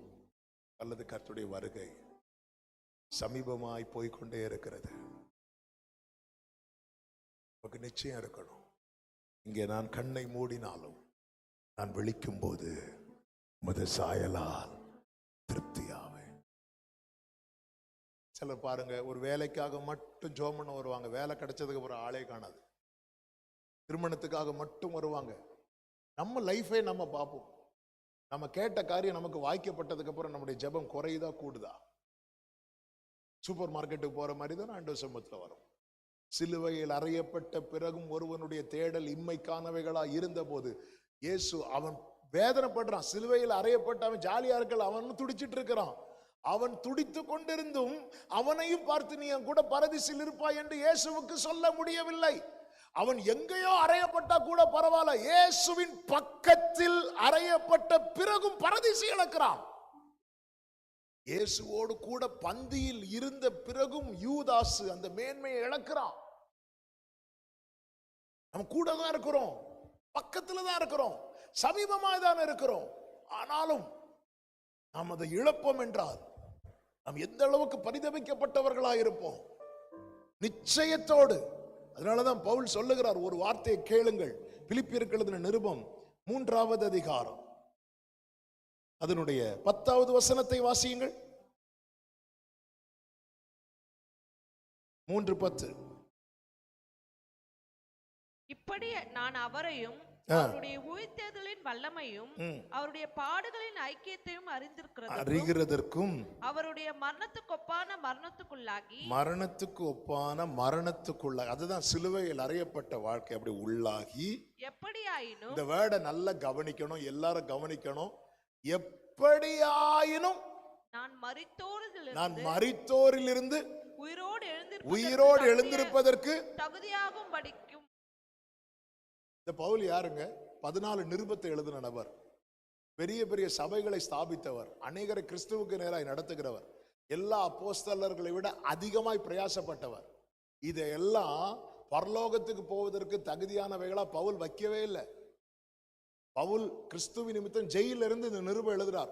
அல்லது கர்த்தருடைய வருகை சமீபமாய் போய்கொண்டே இருக்கிறது. நமக்கு நிச்சயம் இருக்கணும். இங்கே நான் கண்ணை மூடினாலும் நான் விழிக்கும் போது உமது சாயலால் திருப்தியாவேன். சிலர் பாருங்க, ஒரு வேலைக்காக மட்டும் ஜெபம் பண்ண வருவாங்க. வேலை கிடைச்சதுக்கு அப்புறம் ஆளே காணாது. திருமணத்துக்காக மட்டும் வருவாங்க. நம்ம லைஃபே நம்ம பார்ப்போம். நம்ம கேட்ட காரியம் நமக்கு வாய்க்கப்பட்டதுக்கு அப்புறம் நம்முடைய ஜெபம் குறையுதா கூடுதா? சூப்பர் மார்க்கெட்டுக்கு போற மாதிரி தான் ஆண்டவர் சமூகத்தில் வரும். சிலுவையில் அறையப்பட்ட பிறகும் ஒருவனுடைய தேடல் இம்மைக்கானவைகளா இருந்த போது இயேசு அவன் வேதனைப்படுறான். சிலுவையில் அறையப்பட்ட அவன் ஜாலியா இருக்கல, அவன் துடிச்சிட்டு இருக்கிறான். அவன் துடித்து கொண்டிருந்தும் அவனையும் பார்த்து நீ என் கூட பரதீசில் இருப்பாய் என்று இயேசுவுக்கு சொல்ல முடியவில்லை. அவன் எங்கேயோ அறையப்பட்டா கூட பரவாயில்ல, இயேசுவின் பக்கத்தில் அறையப்பட்ட பிறகும் பரதீசி இழக்கிறான். இயேசுவோடு கூட பந்தியில் இருந்த பிறகும் யூதாசு அந்த மேன்மையை இழக்கிறான். நம்ம கூட தான் இருக்கிறோம், பக்கத்துல தான் இருக்கிறோம், சமீபமாக தான் இருக்கிறோம். ஆனாலும் நாம் அதை இழப்போம் என்றால் நாம் எந்த அளவுக்கு பரிதபிக்கப்பட்டவர்களாக இருப்போம் நிச்சயத்தோடு. அதனாலதான் பவுல் சொல்லுகிறார், ஒரு வார்த்தையை கேளுங்கள். பிலிப்பியருக்கு எழுதின நிருபம் 3வது அதிகாரம் அதனுடைய 10வது வசனத்தை வாசியுங்கள். 3:10. இப்படி நான் அவரையும் அவருடைய உயிர்த்தெழுதலின் வல்லமையும் அவருடைய பாடுகளின் ஐக்கியத்தையும் அறிந்திருக்கிறதற்கும் அவருடைய மரணத்துக்கு ஒப்பான மரணத்துக்குள்ளாகி அதுதான் சிலுவையில் அறையப்பட்ட வாழ்க்கை. அப்படி உள்ளாகி எப்படியாயினும், இந்த வேர்டை நல்லா கவனிக்கணும், எல்லாரும் கவனிக்கணும். எப்படியாயினும் நான் மரித்தோரிலிருந்து உயிரோடு எழுந்திருப்பதற்கு தகுதியாகும் படிக்கும். இந்த பவுல் யாருங்க? 14 நிருபத்தை எழுதின நபர், பெரிய பெரிய சபைகளை ஸ்தாபித்தவர், அநேகரை கிறிஸ்துவுக்கு நேராய் நடத்துகிறவர், எல்லா அப்போஸ்தலர்களை விட அதிகமாய் பிரயாசப்பட்டவர். இதையெல்லாம் பரலோகத்துக்கு போவதற்கு தகுதியானவைகளா பவுல் வைக்கவே இல்லை. பவுல் கிறிஸ்துவின் நிமித்தம் ஜெயில இருந்து இந்த நிருபம் எழுதுறார்.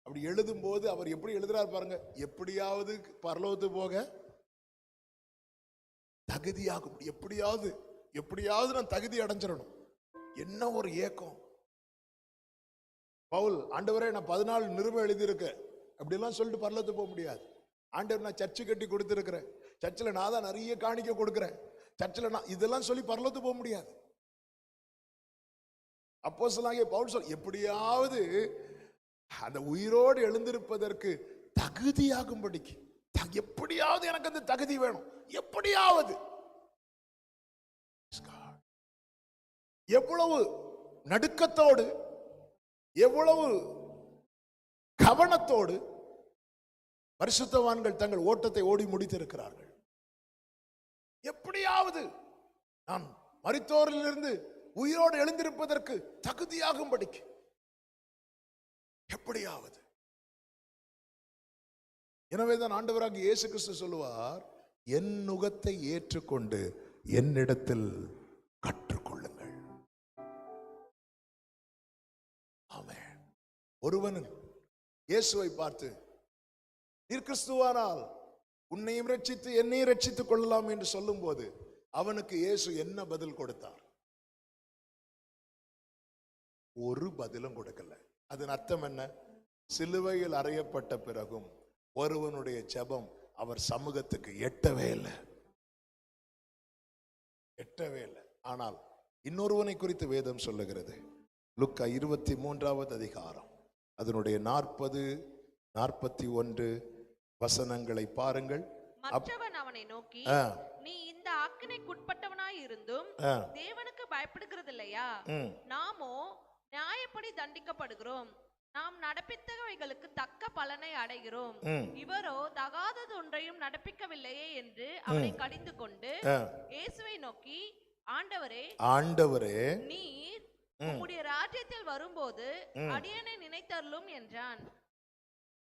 அப்படி எழுதும் போது அவர் எப்படி எழுதுறார் பாருங்க, எப்படியாவது பரலோகத்துக்கு போக தகுதியாகும், எப்படியாவது நான் தகுதி அடைஞ்சிடணும். என்ன ஒரு ஏக்கம்! பவுல், ஆண்டவரே நான் 14 நிருபம் எழுதியிருக்கேன் அப்படிலாம் சொல்லிட்டு பரலோகத்துக்கு போக முடியாது. ஆண்டவர் நான் சர்ச்சு கட்டி கொடுத்துருக்கிறேன், சர்ச்சில் நான் தான் நிறைய காணிக்க கொடுக்கிறேன், சர்ச்சில் நான் இதெல்லாம் சொல்லி பரலோகத்துக்கு போக முடியாது. அப்போஸ்தலனாகிய பவுல் சொல் எப்படியாவது அந்த உயிரோடு எழுந்திருப்பதற்கு தகுதியாகும்படிக்கு, எப்படியாவது எனக்கு அந்த தகுதி வேணும். எப்படியாவது. எவ்வளவு நடுக்கத்தோடு, எவ்வளவு கவனத்தோடு பரிசுத்தவான்கள் தங்கள் ஓட்டத்தை ஓடி முடித்திருக்கிறார்கள். எப்படியாவது நான் மரித்தோரிலிருந்து உயிரோடு எழுந்திருப்பதற்கு தகுதியாகும்படிக்கு எப்படியாவது. எனவேதான் ஆண்டவராகிய இயேசு கிறிஸ்து சொல்லுவார், என் நுகத்தை ஏற்றுக்கொண்டு என்னிடத்தில் கற்றுக்கொள்ளுங்கள். ஆமென். ஒருவன் இயேசுவை பார்த்து, நீர் கிறிஸ்துவானால் உன்னையும் ரட்சித்து என்னையும் ரட்சித்துக் கொள்ளலாம் என்று சொல்லும் போது அவனுக்கு இயேசு என்ன பதில் கொடுத்தார்? ஒரு பதிலும் கொடுக்கல. அதன் அர்த்தம் என்ன? சிலுவையில் அறையப்பட்ட பிறகும் ஒருவனுடைய ஜெபம் அவர் சமூகத்துக்கு எட்டவே இல்லை. ஆனால் இன்னொருவனை குறித்து வேதம் சொல்லுகிறது. லூக்கா 23வது அதிகாரம் அதனுடைய 40, 41 வசனங்களை பாருங்கள். மற்றவன் அவனை நோக்கி, நீ இந்த ஆக்கினைக்குட்பட்டவனாய் இருந்தும் தேவனுக்கு பயப்படுகிறது இல்லையா? நாமோ நியாயப்படி தண்டிக்கப்படுகிறோம், நாம் நடப்பித்தவைகளுக்கு தக்க பலனை அடைகிறோம். இவரோ தகாதது ஒன்றையும் நடப்பிக்கவில்லையே என்று அவனை கடிந்து கொண்டு இயேசுவை நோக்கி, ஆண்டவரே, நீர் உம்முடைய ராஜ்யத்தில் வரும்போது அடியேனை நினைத்தருளும் என்றான்.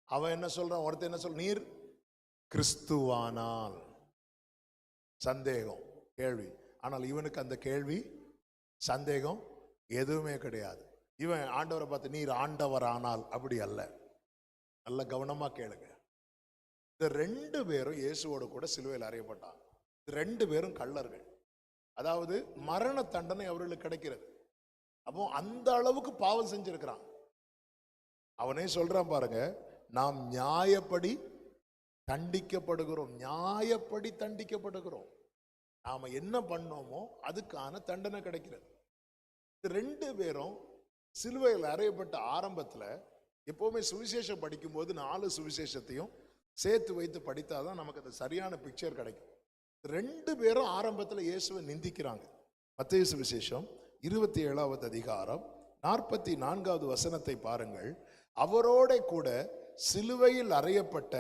அவன் என்ன சொல்றான்? ஒருத்தன் என்ன சொல்ற? நீர் கிறிஸ்துவானால். சந்தேகம், கேள்வி. ஆனால் இவனுக்கு அந்த கேள்வி, சந்தேகம் எதுவுமே கிடையாது. இவன் ஆண்டவரை பார்த்து, நீர் ஆண்டவரானால். அப்படி அல்ல. நல்ல கவனமா கேளுங்க. இந்த 2 பேரும் இயேசுவோடு கூட சிலுவையில் அறையப்பட்டாங்க. 2 பேரும் கள்ளர்கள். அதாவது மரண தண்டனை அவர்களுக்கு கிடைக்கிறது. அப்போ அந்த அளவுக்கு பாவம் செஞ்சிருக்கிறான். அவனே சொல்றான் பாருங்க, நாம் நியாயப்படி தண்டிக்கப்படுகிறோம். நியாயப்படி தண்டிக்கப்படுகிறோம். நாம என்ன பண்ணோமோ அதுக்கான தண்டனை கிடைக்கிறது. 2 பேரும் சிலுவையில் அறையப்பட்ட ஆரம்பத்தில், எப்பவுமே சுவிசேஷம் படிக்கும் போது 4 சுவிசேஷத்தையும் சேர்த்து வைத்து படித்தாதான் நமக்கு அது சரியான பிக்சர் கிடைக்கும். 2 பேரும் ஆரம்பத்தில் இயேசுவை நிந்திக்கிறாங்க. மத்தேயு சுவிசேஷம் 27வது அதிகாரம் 44வது வசனத்தை பாருங்கள். அவரோட கூட சிலுவையில் அறையப்பட்ட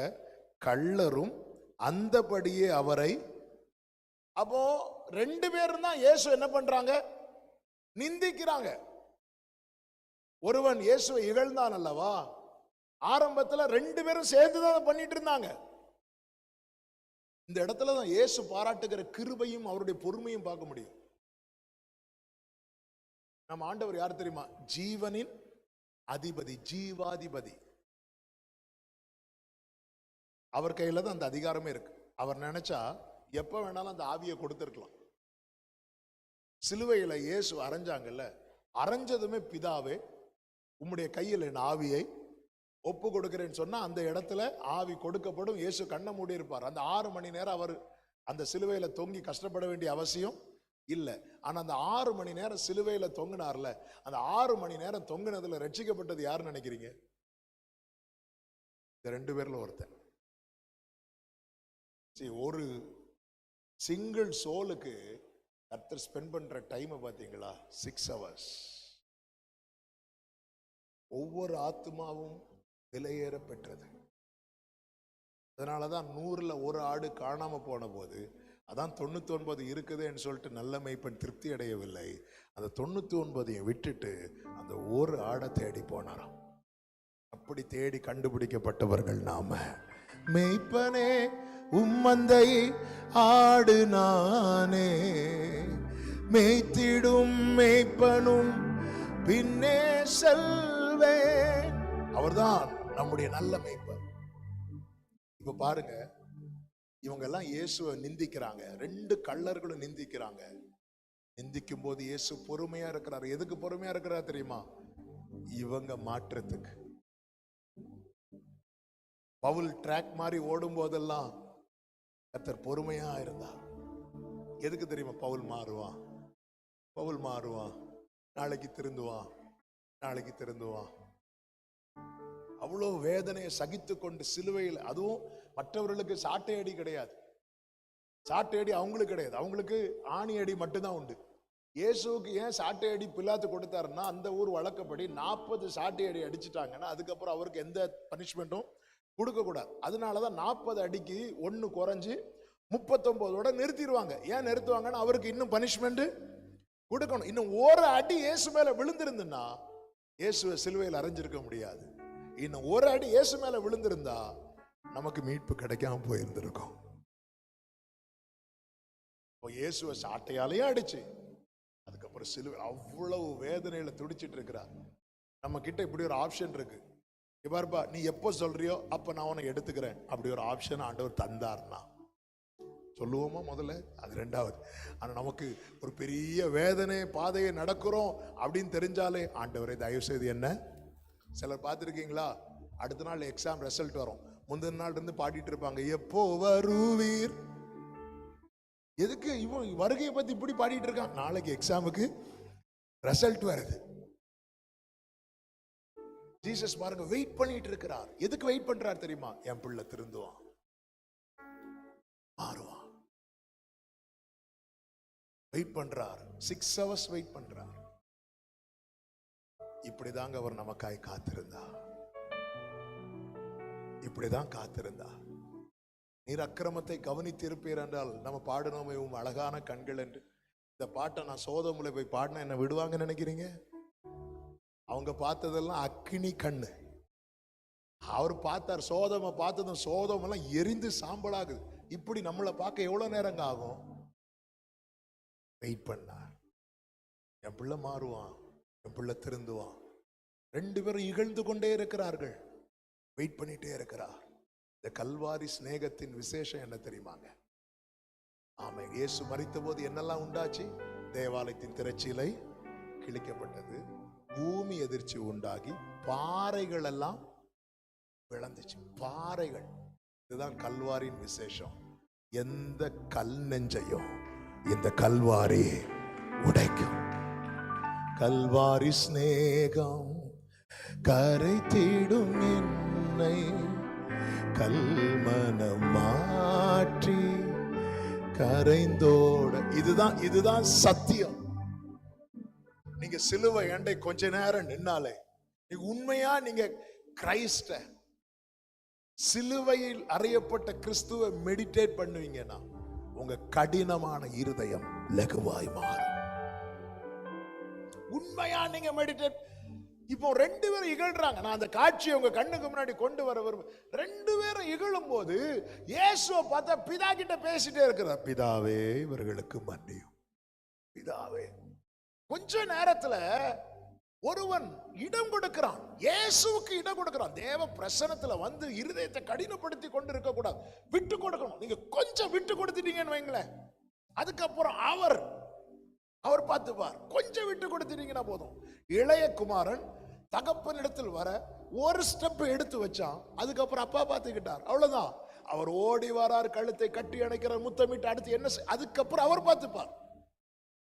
கள்ளரும் அந்தபடியே அவரை. அப்போ 2 பேரும் தான் இயேசு என்ன பண்றாங்க? நிந்திக்கிறாங்க. ஒருவன் இயேசுவை இகழ்ந்தான் அல்லவா? ஆரம்பத்தில் 2 பேரும் சேர்ந்துதான் பண்ணிட்டு இருந்தாங்க. இந்த இடத்துல தான் இயேசு பாராட்டுகிற கிருபையும் அவருடைய பொறுமையும் பார்க்க முடியும். நம்ம ஆண்டவர் யார் தெரியுமா? ஜீவனின் அதிபதி, ஜீவாதிபதி. அவர் கையில தான் அந்த அதிகாரமே இருக்கு. அவர் நினைச்சா எப்ப வேணாலும் அந்த ஆவியை கொடுத்திருக்கலாம். சிலுவையில இயேசு அரைஞ்சாங்கல்ல, அரைஞ்சதுமே பிதாவே உம்முடைய கையில் என் ஆவியை ஒப்பு கொடுக்கிறேன்னு சொன்னா அந்த இடத்துல ஆவி கொடுக்கப்படும். இயேசு கண்ணை மூடி இருப்பார். அந்த 6 மணி நேரம் அவர் அந்த சிலுவையில தொங்கி கஷ்டப்பட வேண்டிய அவசியம் இல்லை. ஆனா அந்த 6 மணி நேரம் சிலுவையில தொங்கினார்ல, அந்த 6 மணி நேரம் தொங்கினதுல ரட்சிக்கப்பட்டது யாருன்னு நினைக்கிறீங்க? இந்த 2 பேர்ல ஒருத்தன். ஒரு சிங்கிள் சோலுக்கு கர்த்தர் ஸ்பெண்ட் பண்ற டைம் பாத்தீங்களா? 6 hours. ஒவ்வொரு ஆத்மாவும் விலையேற பெற்றது. அதனாலதான் 100ல் 1 ஆடு காணாம போன போது, அதான் 99 இருக்குதுன்னு சொல்லிட்டு நல்ல மேய்ப்பன் திருப்தி அடையவில்லை. அந்த 99ஐயும் விட்டுட்டு அந்த 1 ஆடை தேடி போனாராம். அப்படி தேடி கண்டுபிடிக்கப்பட்டவர்கள் நாம. மேய்ப்பனே உம்மந்தை ஆடு நானே, மேய்த்திடும் மேய்ப்பனும் பின்னே செல்வேன். அவர்தான் நம்முடைய நல்ல மேய்ப்பன். இப்ப பாருங்க, இவங்க எல்லாம் இயேசுவை நிந்திக்கிறாங்க. 2 கள்ளர்களும் நிந்திக்கிறாங்க. நிந்திக்கும் போது இயேசு பொறுமையா இருக்கிறார். எதுக்கு பொறுமையா இருக்கிறார் தெரியுமா? இவங்க மாற்றத்துக்கு. பவுல் ட்ராக் மாதிரி ஓடும் போதெல்லாம் கர்த்தர் பொறுமையா இருந்தார். எதுக்கு தெரியுமா? பவுல் மாறுவான், பவுல் மாறுவான், நாளைக்கு திருந்துவான், நாளைக்கு திருந்துவான். அவ்வளவு வேதனையை சகித்து கொண்டு சிலுவையில், அதுவும் மற்றவர்களுக்கு சாட்டை அடி கிடையாது. சாட்டை அடி அவங்களுக்கு கிடையாது, அவங்களுக்கு ஆணி அடி மட்டும்தான் உண்டு. இயேசுவுக்கு ஏன் சாட்டை அடி பிலாத்து கொடுத்தாருன்னா, அந்த ஊர் வழக்கப்படி 40 சாட்டை அடி அடிச்சுட்டாங்கன்னா அதுக்கப்புறம் அவருக்கு எந்த பனிஷ்மெண்ட்டும் கொடுக்க கூடாது. அதனாலதான் 40 அடிக்கு 1 குறைஞ்சு 39ஓட நிறுத்திடுவாங்க. ஏன் நிறுத்துவாங்கன்னா அவருக்கு இன்னும் பனிஷ்மெண்ட் கொடுக்கணும். இன்னும் ஒரு அடி இயேசு மேல விழுந்திருந்துன்னா இயேசுவை சிலுவையில் அறைஞ்சிருக்க முடியாது. இன்னும் ஒரு அடி இயேசு மேல விழுந்திருந்தா நமக்கு மீட்பு கிடைக்காம போயிருந்திருக்கும். இயேசுவை சாட்டையாலேயே அடிச்சு அதுக்கப்புறம் சிலுவை அவ்வளவு வேதனையில துடிச்சிட்டு இருக்கிறார். நம்ம கிட்ட இப்படி ஒரு ஆப்ஷன் இருக்கு. இப்பாருப்பா, நீ எப்போ சொல்றியோ அப்ப நான் உனக்கு எடுத்துக்கிறேன். அப்படி ஒரு ஆப்ஷன் ஆண்டவர் தந்தார்னா சொல்லுவோமா? முதல்ல அது ரெண்டாவது. ஆனா நமக்கு ஒரு பெரிய வேதனை பாதையை நடக்கிறோம் அப்படின்னு தெரிஞ்சாலே, ஆண்டவரை தயவு செய்து என்ன, சிலர் பார்த்துருக்கீங்களா, அடுத்த நாள் எக்ஸாம் ரிசல்ட் வரும், முந்தின நாள் இருந்து பாடிட்டு இருப்பாங்க, எப்போ வருவீர். எதுக்கு இவன் வருகையை பத்தி இப்படி பாடிட்டு இருக்கான்? நாளைக்கு எக்ஸாமுக்கு ரிசல்ட் வருது. ஜீசஸ் பாருங்க வெயிட் பண்ணிட்டு இருக்கிறார். எதுக்கு வெயிட் பண்றார் தெரியுமா? என் பிள்ளை திருந்துவான், மாறுவான். வெயிட் பண்றார். 6 hours வெயிட் பண்றார். இப்படிதாங்க அவர் நமக்காய் காத்திருந்தார். இப்படிதான் காத்திருந்தார். நீர் அக்கிரமத்தை கவனித்து இருப்பீர் என்றால் நம்ம பாடணுமே உம் அழகான கண்கள் என்று. இந்த பாட்டை நான் சோதமுல போய் பாடினா என்ன விடுவாங்கன்னு நினைக்கிறீங்க? அவங்க பார்த்ததெல்லாம் அக்கினி கண்ணு. அவர் பார்த்தார், சோதமை பார்த்ததும் சோதமெல்லாம் எரிந்து சாம்பலாகுது. இப்படி நம்மளை பார்க்க எவ்வளவு நேரங்க ஆகும்? வெயிட் பண்ணார். என் பிள்ளை மாறுவான், என் பிள்ளை திருந்துவான். 2 பேரும் இகழ்ந்து கொண்டே இருக்கிறார்கள், வெயிட் பண்ணிட்டே இருக்கிறார். இந்த கல்வாரி சிநேகத்தின் விசேஷம் என்ன தெரியுமாங்க? ஆமா, இயேசு மரித்த போது என்னெல்லாம் உண்டாச்சு? தேவாலயத்தின் திரைச்சீலை கிழிக்கப்பட்டது, பூமி எதிர்ச்சி உண்டாகி பாறைகள் எல்லாம் விளந்துச்சு. பாறைகள். இதுதான் கல்வாரியின் விசேஷம். எந்த கல் நெஞ்சையும் இந்த கல்வாரி உடைக்கும். கல்வாரி சிநேகம் கரை தேடும் என்னை கல்மனம் மாற்றி கரைந்தோட. இதுதான் சத்தியம். நீங்க சிலுவை அண்டை கொஞ்ச நேரம் நின்னாலே, நீங்க உண்மையா நீங்க கிரைஸ்ட, சிலுவையில் அறையப்பட்ட கிறிஸ்துவை மெடிடேட் பண்ணுவீங்கன்னா உங்க கடினமான இருதயம் லகுவாய் மாறும். உண்மையா நீங்க மெடிடேட். இப்போ 2 பேரும் இகழ்றாங்க. நான் அந்த காட்சியை உங்க கண்ணுக்கு முன்னாடி கொண்டு வர விரும்புறேன். 2 பேரும் இகழும் போது இயேசுவை பார்த்தா பிதா கிட்ட பேசிட்டே இருக்கிறார். பிதாவே இவர்களுக்கு மன்னியும். பிதாவே. கொஞ்ச நேரத்துல ஒருவன் இடம் கொடுக்கிறான், இயேசுவுக்கு இடம் கொடுக்கிறான். தேவ பிரசன்னத்துல வந்து இருதயத்தை கடினப்படுத்தி கொண்டு இருக்க கூடாது, விட்டு கொடுக்கணும். நீங்க கொஞ்சம் விட்டு கொடுத்துட்டீங்கன்னு வைங்களேன், அதுக்கப்புறம் அவர் பார்த்துப்பார். கொஞ்சம் விட்டு கொடுத்துட்டீங்கன்னா போதும். இளைய குமாரன் தகப்பனிடத்தில் வர ஒரு ஸ்டெப் எடுத்து வச்சான், அதுக்கப்புறம் அப்பா பார்த்துக்கிட்டார். அவ்வளவுதான். அவர் ஓடி வரார், கழுத்தை கட்டி அணைக்கிறார், முத்தமிட்டு அடுத்து என்ன, அதுக்கப்புறம் அவர் பார்த்துப்பார்.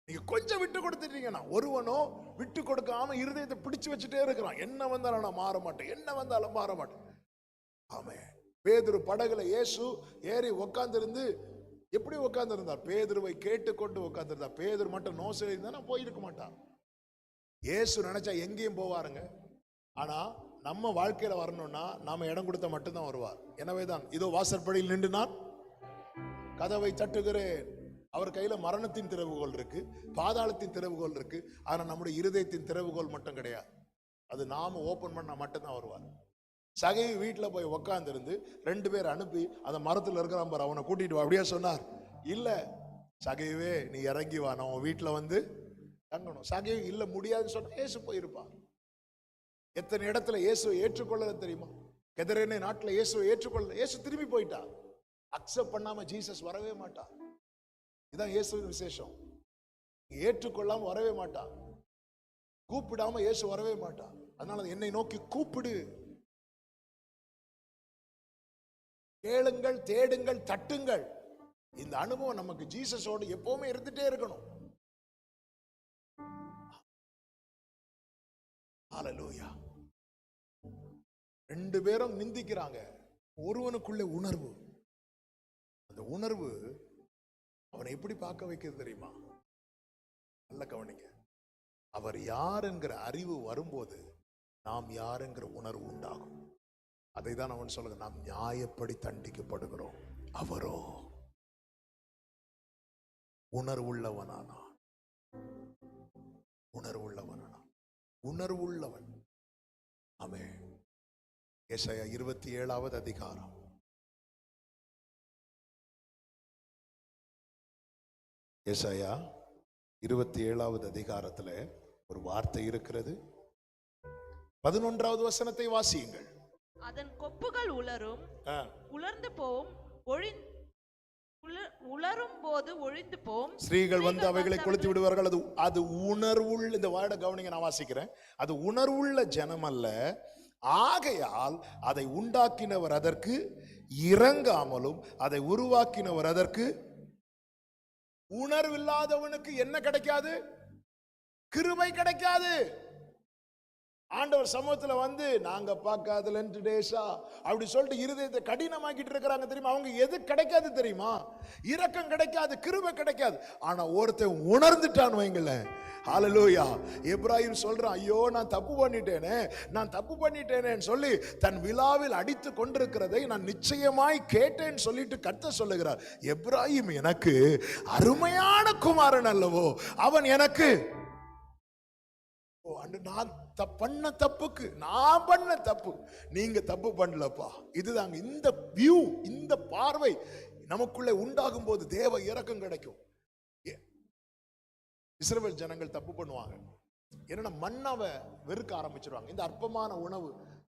நீங்க கொஞ்சம் விட்டு கொடுத்துட்டீங்கன்னா, ஒருவனோ விட்டு கொடுக்காம இருதயத்தை பிடிச்சு வச்சுட்டே இருக்கிறான். என்ன வந்தாலும் நான் மாற மாட்டேன், என்ன வந்தாலும் மாற மாட்டேன். ஆமே. பேதுரு படகுல இயேசு ஏறி உட்கார்ந்திருந்து எப்படி உட்கார்ந்திருந்தார்? பேதுருவை கேட்டுக்கொண்டு உட்கார்ந்திருந்தார். பேதுரு மட்டும் நோ சொல்லியிருந்தா போயிருக்க மாட்டான். இயேசு நினைச்சா எங்கேயும் போவாருங்க. ஆனா நம்ம வாழ்க்கையில வரணும்னா நாம இடம் கொடுத்த மட்டும்தான் வருவார். எனவேதான் இதோ வாசற்படியில் நின்று நான் கதவை தட்டுகிறேன். அவர் கையில மரணத்தின் திறவுகோல் இருக்கு, பாதாளத்தின் திறவுகோல் இருக்கு. ஆனா நம்முடைய இருதயத்தின் திறவுகோல் மட்டும் கிடையாது. அது நாம ஓபன் பண்ணா மட்டும்தான் வருவார். சகை வீட்டுல போய் உக்காந்து இருந்து 2 பேர் அனுப்பி அந்த மரத்துல இருக்கிறான் பாரு, அவனை கூட்டிட்டு வா அப்படியே சொன்னார். இல்ல சகைவே நீ இறங்கி வா, நான் வீட்டுல வந்து தங்கணும். சகை இல்ல முடியாதுன்னு சொன்னா இயேசு போயிருப்பான். எத்தனை இடத்துல இயேசுவை ஏற்றுக்கொள்ளல தெரியுமா? கெதரேனே நாட்டுல இயேசுவை ஏற்றுக்கொள்ள, இயேசு திரும்பி போயிட்டான். அக்செப்ட் பண்ணாம ஜீசஸ் வரவே மாட்டான். இதான் இயேசுவின் விசேஷம். ஏற்றுக்கொள்ளாம வரவே மாட்டான், கூப்பிடாம இயேசு வரவே மாட்டான். அதனால என்னை நோக்கி கூப்பிடு, கேளுங்கள், தேடுங்கள், தட்டுங்கள். இந்த அனுபவம் நமக்கு ஜீசஸோடு எப்பவுமே இருந்துட்டே இருக்கணும். ஹல்லேலூயா. 2 பேரும் நிந்திக்கிறாங்க. ஒருவனுக்குள்ளே உணர்வு, அந்த உணர்வு அவனை எப்படி பார்க்க வைக்கிறது தெரியுமா? நல்ல கவனிங்க. அவர் யார் என்கிற அறிவு வரும்போது நாம் யார் என்கிற உணர்வு உண்டாகும். அதை தான் அவன் சொல்லுங்க, நாம் நியாயப்படி தண்டிக்கப்படுகிறோம், அவரோ உணர்வுள்ளவனானா. உணர்வுள்ளவனானா, உணர்வுள்ளவன். ஆமென். எசாயா 27வது அதிகாரம். எசாயா 27வது அதிகாரத்துல ஒரு வார்த்தை இருக்கிறது. 11வது வசனத்தை வாசியுங்கள். அதன் கொப்புகள் உலரும், உலர்ந்து போம், உலரும் போது ஒழிந்து போம். ஸ்திரீகள் வந்து அவைகளை கொளுத்தி விடுவார்கள். அது உணர்வுள்ள, இந்த வார்டை கவனிங்க, நான் வாசிக்கிறேன். அது உணர்வுள்ள ஜனம் அல்ல, ஆகையால் அதை உண்டாக்கினவர் அதற்கு இறங்காமலும் அதை உருவாக்கினவர் அதற்கு. உணர்வில்லாதவனுக்கு என்ன கிடைக்காது? கிருபை கிடைக்காது. ஆண்டவர் சமூகத்துல வந்து நாங்க பார்க்காதல டேஸா அப்படி சொல்லிட்டு இருதயத்தை கடினமாக்கிட்டு இருக்கிறாங்க தெரியுமா? அவங்க எது கிடைக்காது தெரியுமா? இரக்கம் கிடைக்காது, கிருபை கிடைக்காது. ஆனா ஒருத்தன் உணர்ந்துட்டான் வைங்களேன், ஹல்லேலூயா. எப்ராஹிம் சொல்றான், ஐயோ நான் தப்பு பண்ணிட்டேனேன்னு சொல்லி தன் விலாவில் அடித்து கொண்டிருக்கிறதை நான் நிச்சயமாய் கேட்டேன்னு சொல்லிட்டு கர்த்தர் சொல்லுகிறார், எப்ராஹிம் எனக்கு அருமையான குமாரன் அல்லவோ, அவன் எனக்கு. நான் பண்ண தப்புக்கு, நான் பண்ண தப்பு, நீங்க தப்பு பண்ணலப்பா. இதுதாங்க இந்த வியூ, இந்த பார்வை நமக்குள்ளே உண்டாகும் போது தேவ இரக்கம் கிடைக்கும். இஸ்ரவேல் ஜனங்கள் தப்பு பண்ணுவாங்க, என்னன்னா மண்ணாவை வெறுக்க ஆரம்பிச்சிருவாங்க. இந்த அற்பமான உணவு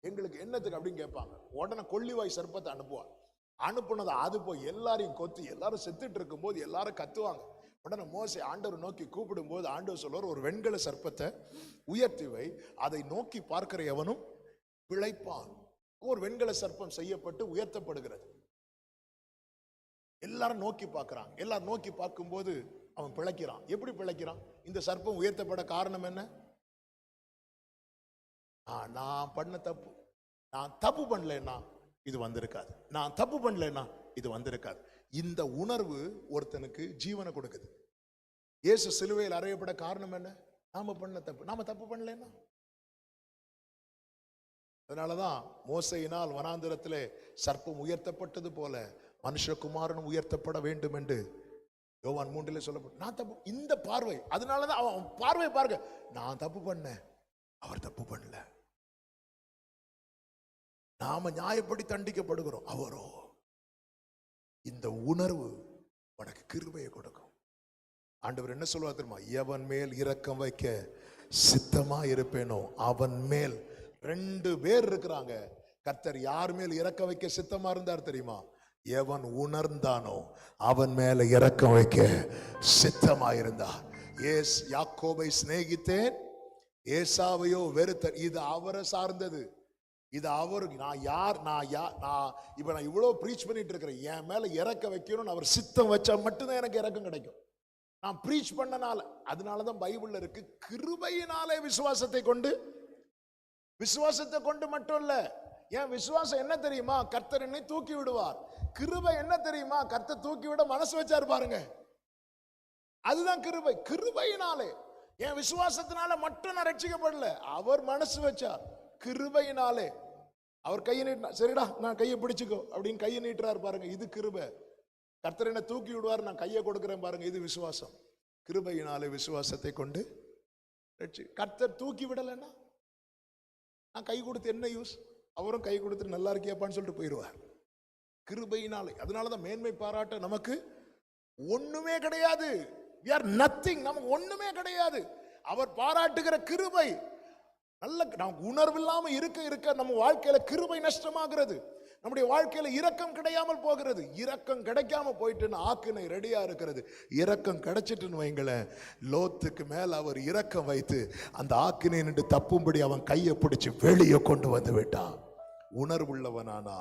எங்களுக்கு என்னத்துக்கு அப்படின்னு கேட்பாங்க. உடனே கொள்ளிவாய் சர்ப்பத்தை அனுப்புவாங்க. அனுப்புனதை அது போய் எல்லாரையும் கொத்தி எல்லாரும் செத்துட்டு இருக்கும் போது எல்லாரும் கத்துவாங்க. உடனே மோசே ஆண்டவர் நோக்கி கூப்பிடும் போது ஆண்டவர் சொல்வார், ஒரு வெண்கல சர்ப்பத்தை உயர்த்தி வை, அதை நோக்கி பார்க்கிற எவனும் பிழைப்பான். ஒரு வெண்கல சர்ப்பம் செய்யப்பட்டு உயர்த்தப்படுகிறது. எல்லாரும் நோக்கி பார்க்கிறான். எல்லாரும் நோக்கி பார்க்கும்போது அவன் பிழைக்கிறான். எப்படி பிழைக்கிறான்? இந்த சர்ப்பம் உயர்த்தப்பட காரணம் என்ன? நான் பண்ண தப்பு. நான் தப்பு பண்ணலன்னா இது வந்திருக்காது. நான் தப்பு பண்ணலன்னா இது வந்திருக்காது. இந்த உணர்வு ஒருத்தனுக்கு ஜீவனை கொடுக்குது. இயேசு சிலுவையில் அறையப்பட காரணம் என்ன? நாம பண்ண தப்பு. நாம தப்பு பண்ணலன்னா. அதனாலதான் மோசையினால் வனாந்திரத்திலே சர்ப்பம் உயர்த்தப்பட்டது போல மனுஷகுமாரனும் உயர்த்தப்பட வேண்டும் என்று யோவான் 3 சொல்லப்படும். நான் தப்பு, இந்த பார்வை. அதனாலதான் அவன் பார்வை பாருங்க, நான் தப்பு பண்ணேன், அவர் தப்பு பண்ணல. நாம நியாயப்படி தண்டிக்கப்படுகிறோம், அவரோ. இந்த உணர்வு உனக்கு கிருபையை கொடுக்கும். ஆண்டவர் என்ன சொல்லுவார் தெரியுமா? எவன் மேல் இரக்கம் வைக்க சித்தமா இருப்பேனோ அவன் மேல். 2 பேர் இருக்கிறாங்க. கர்த்தர் யார் மேல் இரக்கம் வைக்க சித்தமா இருந்தார் தெரியுமா? எவன் உணர்ந்தானோ அவன் மேல இரக்கம் வைக்க சித்தமா இருந்தார். யாக்கோபை சிநேகித்தேன், ஏசாவையோ வெறுத்தேன். இது அவரை சார்ந்தது. இது அவருக்கு. நான் இப்ப நான் இவ்வளவு பிரீச் பண்ணிட்டு இருக்கிறேன், என் மேல இறக்க வைக்கணும்னு அவர் சித்தம் வச்சா மட்டும்தான் எனக்கு இறக்கம் கிடைக்கும். நான் பிரீச் பண்ணனால. அதனாலதான் பைபிள்ல இருக்கு, கிருபையினாலே விசுவாசத்தை கொண்டு மட்டும் இல்ல. ஏன் விசுவாசம் என்ன தெரியுமா? கர்த்தர் என்னை தூக்கி விடுவார். கிருபை என்ன தெரியுமா? கர்த்தர் தூக்கி விட மனசு வச்சாரு பாருங்க, அதுதான் கிருபை. கிருபையினாலே. என் விசுவாசத்தினால மட்டும் நான் ரட்சிக்கப்படல, அவர் மனசு வச்சார். கிருபையினாலே அவர் கையை நீட்டினா, சரிடா நான் கையை பிடிச்சுக்கோ அப்படின்னு கையை நீட்டுறாரு பாருங்க, இது கிருபை. கர்த்தர் என்ன தூக்கி விடுவார், நான் கையை கொடுக்கிறேன் பாருங்க, இது விசுவாசம். கிருபையினாலே விசுவாசத்தை கொண்டு கர்த்தர் தூக்கி விடலைன்னா நான் கை கொடுத்து என்ன யூஸ்? அவரும் கை கொடுத்து நல்லா இருக்கியாப்பான்னு சொல்லிட்டு போயிடுவார். கிருபையினாலே. அதனாலதான் மேன்மை பாராட்ட நமக்கு ஒண்ணுமே கிடையாது. we are nothing. நமக்கு ஒண்ணுமே கிடையாது. அவர் பாராட்டுகிற கிருபை. நல்ல நமக்கு உணர்வு இல்லாம இருக்க நம்ம வாழ்க்கையில கிருபை நஷ்டமாகிறது. நம்முடைய வாழ்க்கையில இரக்கம் கிடையாமல் போகிறது. இரக்கம் கிடைக்காம போயிட்டுன்னு ஆக்கினை ரெடியா இருக்கிறது. இரக்கம் கிடைச்சிட்டுன்னு வைங்களேன், லோத்துக்கு மேல அவர் இரக்கம் வைத்து அந்த ஆக்கினை நின்று தப்பும்படி அவன் கையை பிடிச்சு வெளியே கொண்டு வந்து விட்டான். உணர்வுள்ளவனானா.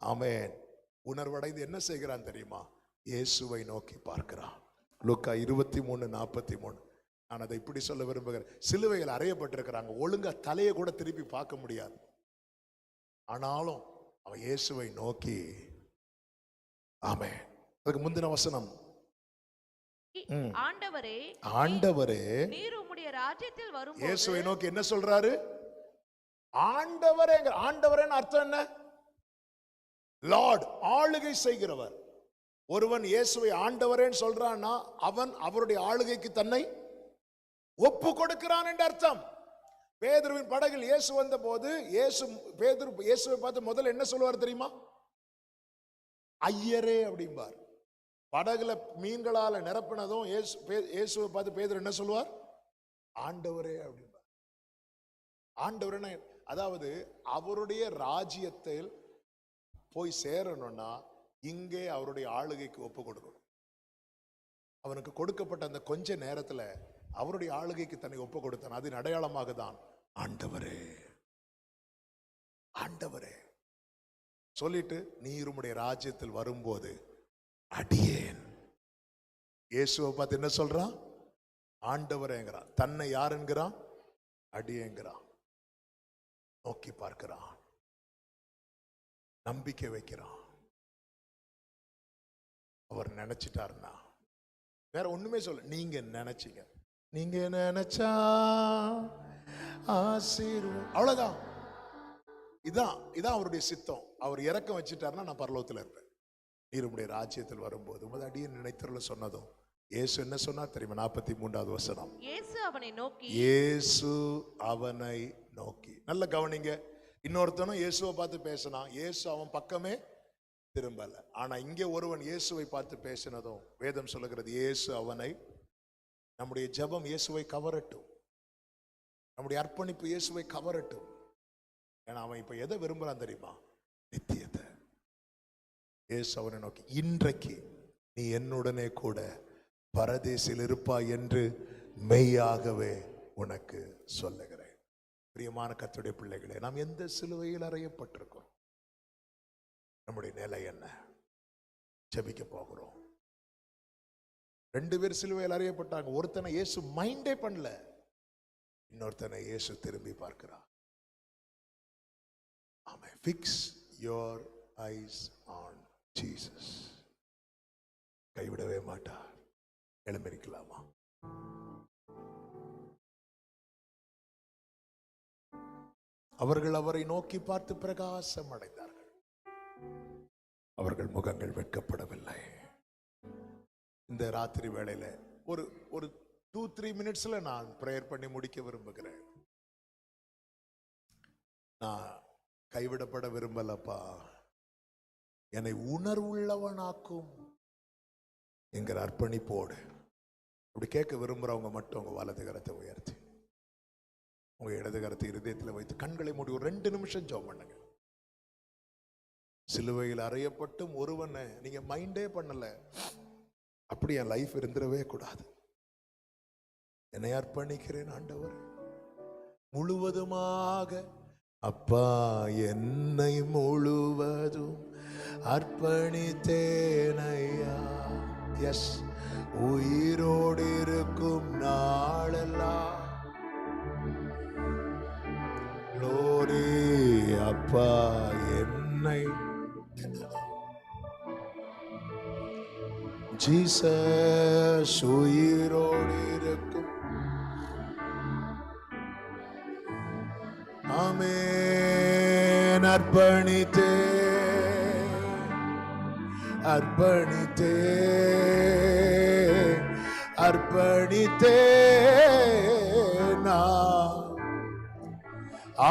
ஆமென். உணர்வடைந்து என்ன செய்கிறான் தெரியுமா? இயேசுவை நோக்கி பார்க்கிறான். லூக்கா 23:43. நான் அதை இப்படி சொல்ல விரும்புகிறேன். சிலுவையில் அறையப்பட்டிருக்கிறாங்க, ஒழுங்கா தலையை கூட திருப்பி பார்க்க முடியாது. ஆனாலும் அவன் இயேசுவை நோக்கி. ஆமென். அதுக்கு முந்தின வசனம் ஆண்டவரே ஆண்டவரே நீர் உம்முடைய ராஜ்யத்தில் வரும்போது இயேசுவை நோக்கி என்ன சொல்றாரு? ஆண்டவரே. ஆண்டவரேன்னு அர்த்தம் என்ன? லார்ட், ஆளுகை செய்கிறவர். ஒருவன் இயேசுவை ஆண்டவரேன்னு சொல்றான்னா அவன் அவருடைய ஆளுகைக்கு தன்னை ஒப்பு கொடுக்கிறான் என்று அர்த்தம். பேதுருவின் படகில் இயேசு வந்த போது இயேசுவை பார்த்து முதல்ல என்ன சொல்லுவார் தெரியுமா? ஐயரே அப்படிம்பார். படகுல மீன்களால நிரப்பினதும் இயேசுவை பார்த்து பேதுரு என்ன சொல்லுவார்? ஆண்டவரே அப்படிம்பார். ஆண்டவரே, அதாவது அவருடைய ராஜ்யத்தில் போய் சேரணும்னா இங்கே அவருடைய ஆளுகைக்கு ஒப்பு கொடுக்கணும். அவனுக்கு கொடுக்கப்பட்ட அந்த கொஞ்ச நேரத்துல அவருடைய ஆளுகைக்கு தன்னை ஒப்பு கொடுத்தான். அதன் அடையாளமாக தான் ஆண்டவரே ஆண்டவரே சொல்லிட்டு நீர் உம்முடைய ராஜ்யத்தில் வரும்போது அடியேன். இயேசுவை பார்த்து என்ன சொல்றான்? ஆண்டவரேங்கிறான். தன்னை யார் என்கிறான்? அடியேங்கிறான். நோக்கி பார்க்கிறான், நம்பிக்கை வைக்கிறான். அவர் நினைச்சிட்டாருன்னா வேற ஒண்ணுமே சொல்ல. நீங்க நினைச்சீங்க, நீங்க நினைச்சா ஆசீர்வாதம், அவ்வளவுதான். இதான் அவருடைய சித்தம். அவர் இறக்கம் வச்சுட்டாருன்னா நான் பரலோகத்தில் இருப்பேன். நீர் உம்முடைய ராஜ்யத்தில் வரும்போது உமது அடியை நினைத்தருள சொன்னதும் இயேசு என்ன சொன்னார் தெரியுமா? 43வது வசனம். இயேசு அவனை நோக்கி, இயேசு அவனை நோக்கி. நல்ல கவனிங்க. இன்னொருத்தனும் இயேசுவை பார்த்து பேசினான். இயேசு அவன் பக்கமே திரும்பல. ஆனா இங்கே ஒருவன் இயேசுவை பார்த்து பேசினதும் வேதம் சொல்லுகிறது, இயேசு அவனை. நம்முடைய ஜெபம் இயேசுவை கவரட்டும். நம்முடைய அர்ப்பணிப்பு இயேசுவை கவரட்டும். ஏன்னா அவன் இப்ப எதை விரும்புறான் தெரியுமா? நித்தியத்தை. இயேசு அவனை நோக்கி, இன்றைக்கு நீ என்னுடனே கூட பரதேசில் இருப்பாய் என்று மெய்யாகவே உனக்கு சொல்லுகிறேன். பிரியமான கர்த்தருடைய பிள்ளைகளே, நாம் எந்த சிலுவையில் அறையப்பட்டிருக்கிறோம்? நம்முடைய நிலை என்ன? ஜெபிக்க போகிறோம். 2 பேர் சிலுவையில் அறையப்பட்டாங்க. ஒருத்தனை இயேசு மைண்டே பண்ணல, இன்னொருத்தனை இயேசு திரும்பி பார்க்கிறார். ஆமே. Fix your eyes on Jesus. கைவிடவே மாட்டார். எழுந்திருக்கலாமா? அவர்கள் அவரை நோக்கி பார்த்து பிரகாசம் அடைந்தார்கள். அவர்கள் முகங்கள் வெட்கப்படவில்லை. இந்த ராத்திரி வேளையில ஒரு 2-3 மினிட்ஸ்ல நான் பிரேயர் பண்ணி முடிக்க விரும்புகிறேன். நான் கைவிடப்பட விரும்பலப்பா, என்னை உணர்வுள்ளவனாக்கும் என்கிற அர்ப்பணிப்போடு அப்படி கேட்க விரும்புறவங்க மட்டும் உங்க வலது கரத்தை உயர்த்தி உங்க இடது கரத்தை இருதயத்தில் வைத்து கண்களை மூடி ஒரு 2 நிமிஷம் ஜெபம் பண்ணுங்க. சிலுவையில் அறையப்பட்டும் ஒருவனை நீங்க மைண்டே பண்ணல, அப்படி என் லைஃப் இருந்துடவே கூடாது. என்னை அர்ப்பணிக்கிறேன் ஆண்டவர் முழுவதுமாக. அப்பா, என்னை முழுவதும் அர்ப்பணித்தேன் ஐயா. எஸ், உயிரோடு இருக்கும் நாளெல்லாம் glory. அப்பா, என்னை ஜீசஸ் உயிரோடு இருக்கும். ஆமென். அர்ப்பணித்தே அர்ப்பணித்தே அர்ப்பணித்தே நான்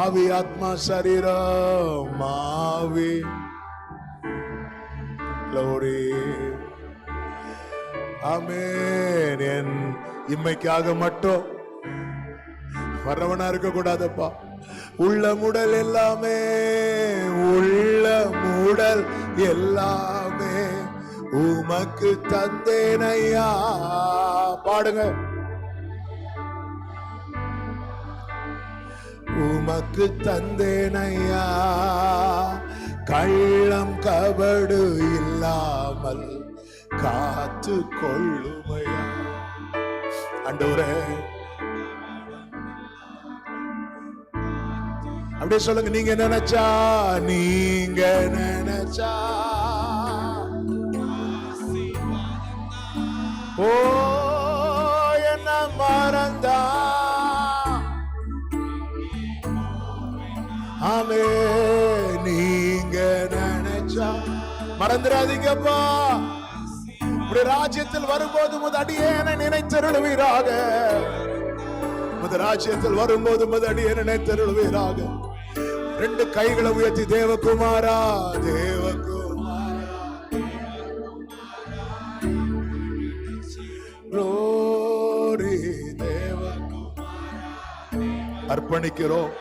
ஆவி ஆத்மா சரீரம் ஆவி glory. ஆமென். என் இம்மைக்காக மட்டும் வர்றவனா இருக்க கூடாதப்பா. உள்ள முடல் எல்லாமே, உள்ள முடல் எல்லாமே உமக்கு தந்தேனையா. பாடுங்க. உமக்கு தந்தேனையா, கள்ளம் கபடு இல்லாமல் காத்து கொள்ளுமையா. ஆண்டவரே, அப்படியே சொல்லுங்க. நீங்க நினைச்சா ஓ ஆமே நீங்க நினைச்சா மறந்துடாதீங்கப்பா. உடைய ராஜ்யத்தில் வரும்போது உமது அடியேனை நினைத்தருளுவீராக. உமது ராஜ்யத்தில் வரும்போது உமது அடியேனை நினைத்தருளுவீராக. ரெண்டு கைகளை உயர்த்தி தேவகுமாரா தேவகுமாரா glory தேவகுமாரா அர்ப்பணிக்கிறோம்.